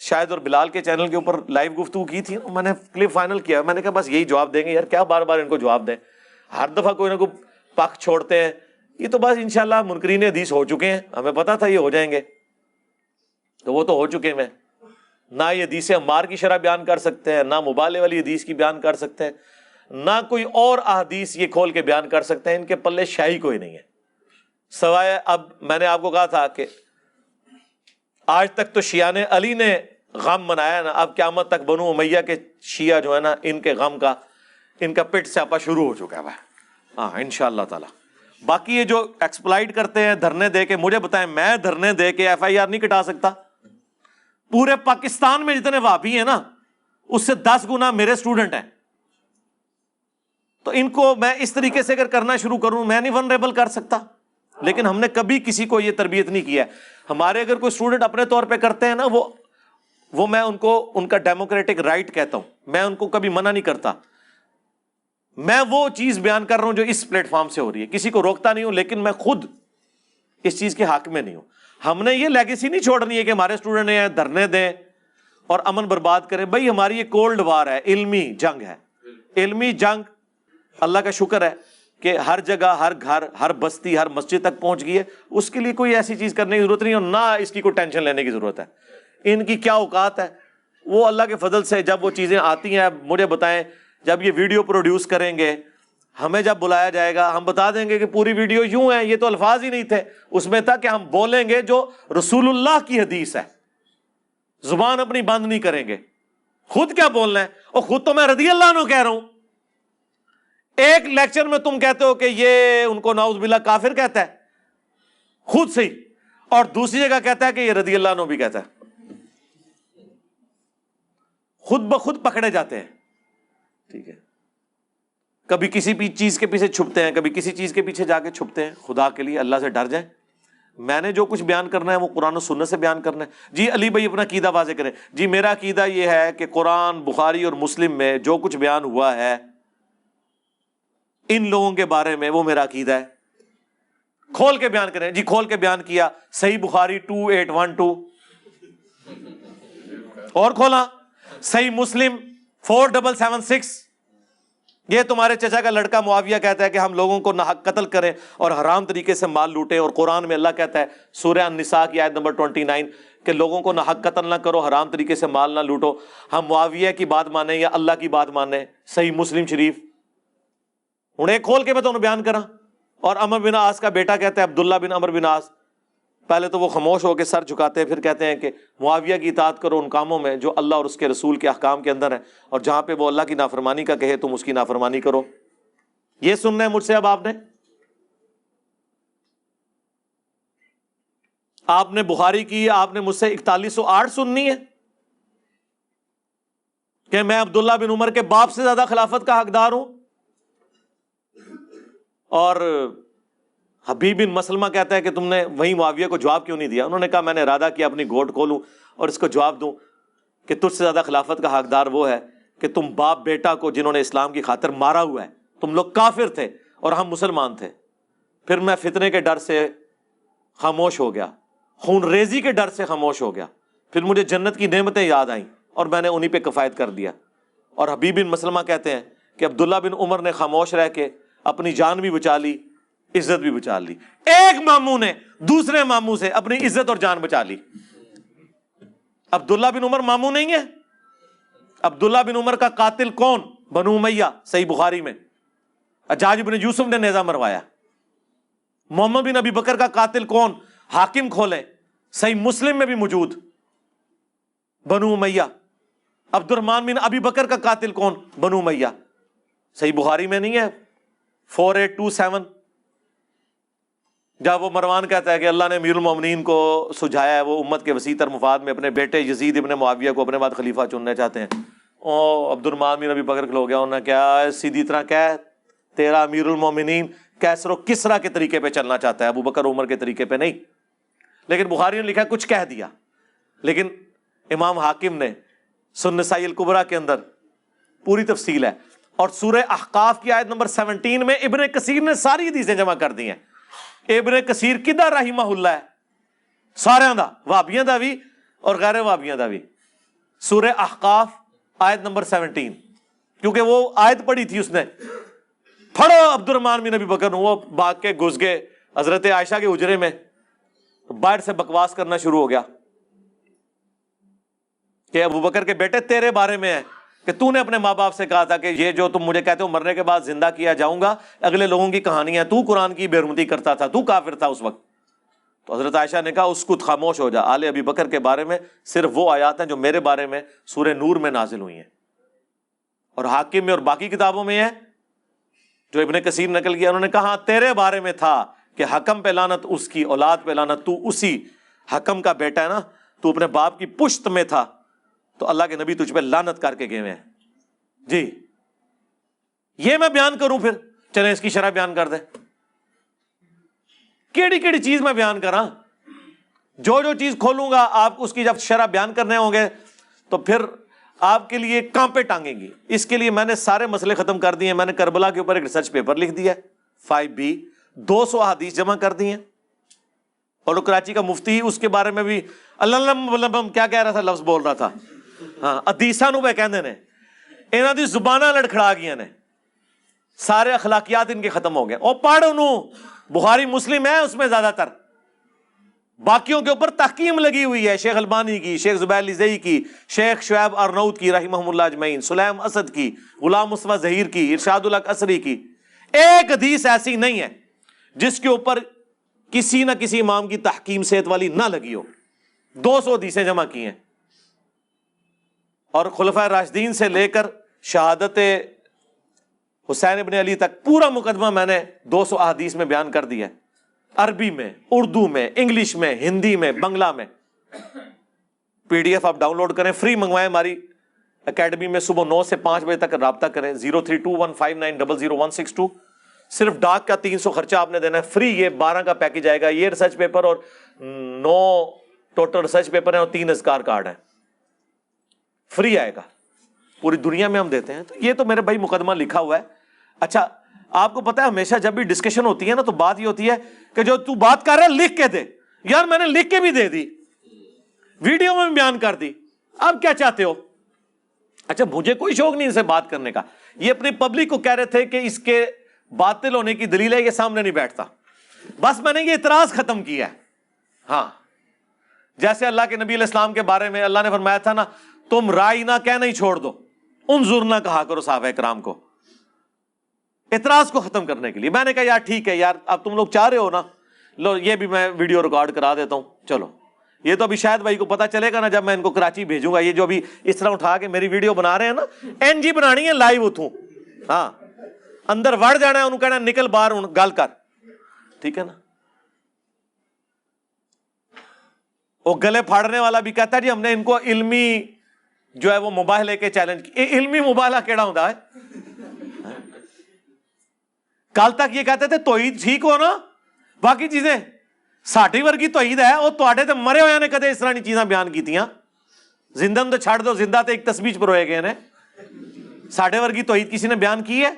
شاید اور بلال کے چینل کے اوپر لائیو گفتگو کی تھی میں نے کلپ فائنل کیا. میں نے کہا بس یہی جواب دیں گے یار, کیا بار بار ان کو جواب دیں, ہر دفعہ کوئی نہ کوئی پک چھوڑتے ہیں. یہ تو بس انشاءاللہ منکرین حدیث ہو چکے ہیں, ہمیں پتا تھا یہ ہو جائیں گے, تو وہ تو ہو چکے ہیں. نہ یہ حدیث عمار کی شرح بیان کر سکتے ہیں, نہ مبالغے والی حدیث کی بیان کر سکتے ہیں, نہ کوئی اور احادیث یہ کھول کے بیان کر سکتے ہیں. ان کے پلے شاہی کوئی نہیں ہے سوائے, اب میں نے آپ کو کہا تھا کہ آج تک تو شیعان علی نے غم منایا نا, اب قیامت تک بنو امیہ کے شیعہ جو ہے نا ان کے غم کا ان کا پٹ سیاپا شروع ہو چکا ہے. ہاں انشاءاللہ تعالی. باقی یہ جو ایکسپلائٹ کرتے ہیں دھرنے دے کے, مجھے بتائیں میں دھرنے دے کے ایف آئی آر نہیں کٹا سکتا؟ پورے پاکستان میں جتنے وہابی ہیں نا اس سے 10 گنا میرے اسٹوڈنٹ ہیں, تو ان کو میں اس طریقے سے اگر کرنا شروع کروں میں نہیں ونریبل کر سکتا. لیکن ہم نے کبھی کسی کو یہ تربیت نہیں کیا ہے. ہمارے اگر کوئی اسٹوڈنٹ اپنے طور پہ کرتے ہیں نا وہ میں ان کو ان کا ڈیموکریٹک رائٹ کہتا ہوں, میں ان کو کبھی منع نہیں کرتا. میں وہ چیز بیان کر رہا ہوں جو اس پلیٹ فارم سے ہو رہی ہے, کسی کو روکتا نہیں ہوں, لیکن میں خود اس چیز کے حق میں نہیں ہوں. ہم نے یہ لیگیسی نہیں چھوڑنی ہے کہ ہمارے اسٹوڈنٹ ہیں دھرنے دیں اور امن برباد کریں. بھائی ہماری یہ کولڈ وار ہے, علمی جنگ ہے. علمی جنگ اللہ کا شکر ہے کہ ہر جگہ ہر گھر ہر بستی ہر مسجد تک پہنچ گئی ہے. اس کے لیے کوئی ایسی چیز کرنے کی ضرورت نہیں, اور نہ اس کی کوئی ٹینشن لینے کی ضرورت ہے. ان کی کیا اوقات ہے, وہ اللہ کے فضل سے جب وہ چیزیں آتی ہیں, مجھے بتائیں جب یہ ویڈیو پروڈیوس کریں گے, ہمیں جب بلایا جائے گا ہم بتا دیں گے کہ پوری ویڈیو یوں ہے, یہ تو الفاظ ہی نہیں تھے, اس میں تھا کہ ہم بولیں گے جو رسول اللہ کی حدیث ہے, زبان اپنی بند نہیں کریں گے. خود کیا بولنا ہے, اور خود تو میں رضی اللہ عنہ کہہ رہا ہوں. ایک لیکچر میں تم کہتے ہو کہ یہ ان کو نعوذ باللہ کافر کہتا ہے خود سے ہی, اور دوسری جگہ کہتا ہے کہ یہ رضی اللہ عنہ بھی کہتا ہے. خود بخود پکڑے جاتے ہیں. ٹھیک ہے, کبھی کسی چیز کے پیچھے چھپتے ہیں, کبھی کسی چیز کے پیچھے جا کے چھپتے ہیں. خدا کے لیے اللہ سے ڈر جائیں. میں نے جو کچھ بیان کرنا ہے وہ قرآن و سنت سے بیان کرنا ہے. جی علی بھائی اپنا عقیدہ واضح کریں. جی میرا عقیدہ یہ ہے کہ قرآن بخاری اور مسلم میں جو کچھ بیان ہوا ہے ان لوگوں کے بارے میں وہ میرا عقیدہ ہے. کھول کے بیان کریں. جی کھول کے بیان کیا, صحیح بخاری 2812, اور کھولا صحیح مسلم 4776. یہ تمہارے چچا کا لڑکا معاویہ کہتا ہے کہ ہم لوگوں کو ناحق قتل کریں اور حرام طریقے سے مال لوٹیں, اور قرآن میں اللہ کہتا ہے سورہ النساء کی آیت نمبر 29 کہ لوگوں کو ناحق قتل نہ کرو, حرام طریقے سے مال نہ لوٹو. ہم معاویہ کی بات مانیں یا اللہ کی بات مانیں؟ صحیح مسلم شریف. ہوں ایک کھول کے میں تمہیں بیان کرا. اور عمر بن عاص کا بیٹا کہتا ہے عبداللہ بن عمر بن عاص, پہلے تو وہ خاموش ہو کے سر جھکاتے ہیں, پھر کہتے ہیں کہ معاویہ کی اطاعت کرو ان کاموں میں جو اللہ اور اس کے رسول کے احکام کے اندر ہیں, اور جہاں پہ وہ اللہ کی نافرمانی کا کہے تم اس کی نافرمانی کرو. یہ سننا ہے مجھ سے اب آپ نے بخاری کی, آپ نے مجھ سے 4108 سننی ہے کہ میں عبداللہ بن عمر کے باپ سے زیادہ خلافت کا حقدار ہوں. اور حبیب بن مسلمہ کہتا ہے کہ تم نے وہیں معاویہ کو جواب کیوں نہیں دیا؟ انہوں نے کہا میں نے ارادہ کیا اپنی گھوٹ کھولوں اور اس کو جواب دوں کہ تجھ سے زیادہ خلافت کا حقدار وہ ہے کہ تم باپ بیٹا کو جنہوں نے اسلام کی خاطر مارا ہوا ہے, تم لوگ کافر تھے اور ہم مسلمان تھے. پھر میں فتنے کے ڈر سے خاموش ہو گیا, خون ریزی کے ڈر سے خاموش ہو گیا, پھر مجھے جنت کی نعمتیں یاد آئیں اور میں نے انہی پہ کفایت کر دیا. اور حبیب بن مسلمہ کہتے ہیں کہ عبداللہ بن عمر نے خاموش رہ کے اپنی جان بھی بچا لی, عزت بھی بچا لی. ایک ماموں نے دوسرے ماموں سے اپنی عزت اور جان بچا لی. عبداللہ بن عمر ماموں نہیں ہے. عبداللہ بن عمر کا قاتل کون؟ بنو امیہ, صحیح بخاری میں حجاج بن یوسف نے نیزہ مروایا. محمد بن ابی بکر کا قاتل کون؟ حاکم کھولے, صحیح مسلم میں بھی موجود, بنو امیہ. عبد الرحمن بن ابی بکر کا قاتل کون؟ بنو امیہ, صحیح بخاری میں نہیں ہے 4827. جب وہ مروان کہتا ہے کہ اللہ نے امیر المومنین کو سجھایا ہے، وہ امت کے وسیع تر مفاد میں اپنے بیٹے یزید ابن معاویہ کو اپنے بعد خلیفہ چننا چاہتے ہیں، عبد الرحمن بن ابی بکر کھلو گیا، انہوں نے کیا سیدھی طرح کہہ تیرا امیر المومنین کیسر و کسرا کے طریقے پہ چلنا چاہتا ہے، ابو بکر عمر کے طریقے پہ نہیں. لیکن بخاری نے لکھا ہے کچھ کہہ دیا، لیکن امام حاکم نے سنن نسائی الکبریٰ کے اندر پوری تفصیل ہے. اور سورہ احقاف کی آیت نمبر 17 میں ابن کثیر نے ساری حدیثیں جمع کر دی ہیں. ابن کثیر کدھر رحمہ اللہ ہے؟ سارے دا، وہابیاں دا بھی اور غیر وہابیاں دا بھی. سورہ احقاف آیت نمبر 17، کیونکہ وہ آیت پڑھی تھی اس نے، پڑھو عبد الرحمن بن ابی بکر، وہ بھاگ کے گھس گئے حضرت عائشہ کے حجرے میں، باہر سے بکواس کرنا شروع ہو گیا کہ ابو بکر کے بیٹے تیرے بارے میں ہے کہ تو نے اپنے ماں باپ سے کہا تھا کہ یہ جو تم مجھے کہتے ہو مرنے کے بعد زندہ کیا جاؤں گا، اگلے لوگوں کی کہانی ہے، تو قرآن کی بے حرمتی کرتا تھا، تو کافر تھا اس وقت. تو حضرت عائشہ نے کہا اسکت، خاموش ہو جا، آل ابی بکر کے بارے میں صرف وہ آیات ہیں جو میرے بارے میں سورہ نور میں نازل ہوئی ہیں، اور حاکم میں اور باقی کتابوں میں ہے جو ابن کثیر نقل کیا. انہوں نے کہا تیرے بارے میں تھا کہ حکم پہ لعنت، اس کی اولاد پہ لعنت، تو اسی حکم کا بیٹا ہے نا، تو اپنے باپ کی پشت میں تھا، تو اللہ کے نبی تجھ پہ لعنت کر کے گئے ہیں. جی یہ میں بیان کروں، پھر چلیں اس کی شرح بیان کر دیں. کیڑی کیڑی چیز میں بیان کراں؟ جو جو چیز کھولوں گا آپ اس کی جب شرح بیان کرنے ہوں گے تو پھر آپ کے لیے کانپے ٹانگیں گی. اس کے لیے میں نے سارے مسئلے ختم کر دیے. میں نے کربلا کے اوپر ایک ریسرچ پیپر لکھ دیا 5B، 200 احادیث جمع کر دی ہیں. اور کراچی کا مفتی اس کے بارے میں بھی اللہ کیا کہہ رہا تھا، لفظ بول رہا تھا، ہاں حدیثاں نو پہ کہندے نے، انہاں دی زباناں لڑکھڑا گئیاں نے، سارے اخلاقیات ان کے ختم ہو گئے. اور پڑھ انہوں بخاری مسلم ہے اس میں زیادہ تر، باقیوں کے اوپر تحکیم لگی ہوئی ہے، شیخ البانی کی، شیخ زبیر لزئی کی، شیخ شعیب ارنوت کی رحمہم اللہ اجمعین، سلیم اسد کی، غلام مصطفیٰ ظہیر کی، ارشاد الحق اثری کی. ایک حدیث ایسی نہیں ہے جس کے اوپر کسی نہ کسی امام کی تحکیم صحت والی نہ لگی ہو. 200 حدیثیں جمع کی ہیں، اور خلفائے راشدین سے لے کر شہادت حسین ابن علی تک پورا مقدمہ میں نے 200 احادیث میں بیان کر دیا ہے، عربی میں، اردو میں، انگلش میں، ہندی میں، بنگلہ میں. PDF آپ ڈاؤن لوڈ کریں، فری منگوائیں. ہماری اکیڈمی میں صبح 9 سے 5 بجے تک رابطہ کریں. 032159000162. صرف ڈاک کا 300 خرچہ آپ نے دینا ہے، فری. یہ 12 کا پیکج آئے گا، یہ ریسرچ پیپر اور 9 ٹوٹل ریسرچ پیپر ہیں اور 3 اذکار کارڈ ہیں، فری آئے گا. پوری دنیا میں ہم دیتے ہیں. تو یہ تو میرے بھائی مقدمہ لکھا ہوا ہے. اچھا آپ کو پتا ہے ہمیشہ جب بھی ڈسکشن ہوتی ہے نا تو بات یہ ہوتی ہے کہ جو تو بات کر رہا ہے لکھ کے دے. یار میں نے لکھ کے بھی دے دی، ویڈیو میں بھی بیان کر دی، اب کیا چاہتے ہو؟ اچھا مجھے کوئی شوق نہیں ان سے بات کرنے کا. یہ اپنی پبلک کو کہہ رہے تھے کہ اس کے باطل ہونے کی دلیل ہے یہ سامنے نہیں بیٹھتا. بس میں نے یہ اعتراض ختم کیا ہے. ہاں جیسے اللہ کے نبی علیہ السلام کے بارے میں اللہ نے فرمایا تھا نا، تم رائے نہ کہنا ہی چھوڑ دو، انظر نہ کہا کرو صحابہ کرام کو. اعتراض کو ختم کرنے کے لیے میں نے کہا یار ٹھیک ہے یار، اب تم لوگ چاہ رہے ہو نا، لو یہ بھی میں ویڈیو ریکارڈ کرا دیتا ہوں. چلو یہ تو ابھی شاید بھائی کو پتا چلے گا نا جب میں ان کو کراچی بھیجوں گا. یہ جو ابھی اس طرح اٹھا کے میری ویڈیو بنا رہے ہیں نا، NG بنانی ہے لائیو اتوں، ہاں اندر وڑ جانا ہے، انہوں کہنا نکل باہر گل کر، ٹھیک ہے نا. وہ گلے پھاڑنے والا بھی کہتا ہے جی ہم نے ان کو علمی جو ہے وہ مباہلے کے چیلنج کی. علمی مباہلہ کیڑا ہوتا ہے؟ کل تک یہ کہتے تھے توحید ٹھیک ہو نا، باقی چیزیں ساٹھی ورگی توحید ہے، وہ تواڈے تے مرے ہوئے نے کدے اس طرح نہیں چیزاں بیان کیتیاں. زندہ تو چھڑ دو، زندہ تے ایک تسبیح پر ہوئے گئے نے، ساڈے ورگی توحید کسی نے بیان کی ہے؟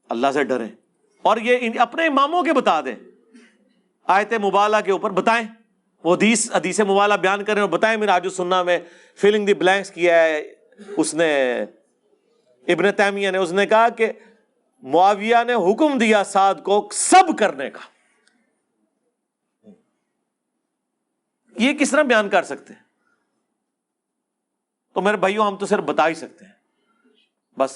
اللہ سے ڈریں اور یہ اپنے اماموں کے بتا دیں، آیت مبالہ کے اوپر بتائیں، وہ حدیث مبالہ بیان کریں اور بتائیں. منہاج السنہ میں فلنگ دی بلینکس کیا ہے اس نے، ابن تیمیہ نے، اس نے کہا کہ معاویہ نے حکم دیا سعد کو سب کرنے کا. یہ کس طرح بیان کر سکتے ہیں؟ تو میرے بھائیوں ہم تو صرف بتا ہی سکتے ہیں بس.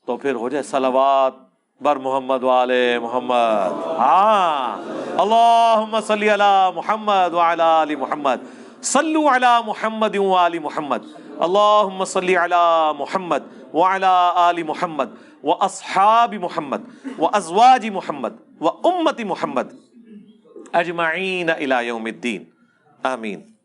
تو پھر ہو جائے صلوات بر محمد وآل محمد. ہاں اللہم صلی علی محمد وعلی آل محمد. صلو علی محمد وآل محمد، اللہم صلی علی محمد وعلی آل محمد واصحاب محمد وازواج محمد وامت محمد اجمعین الی یوم الدین، آمین۔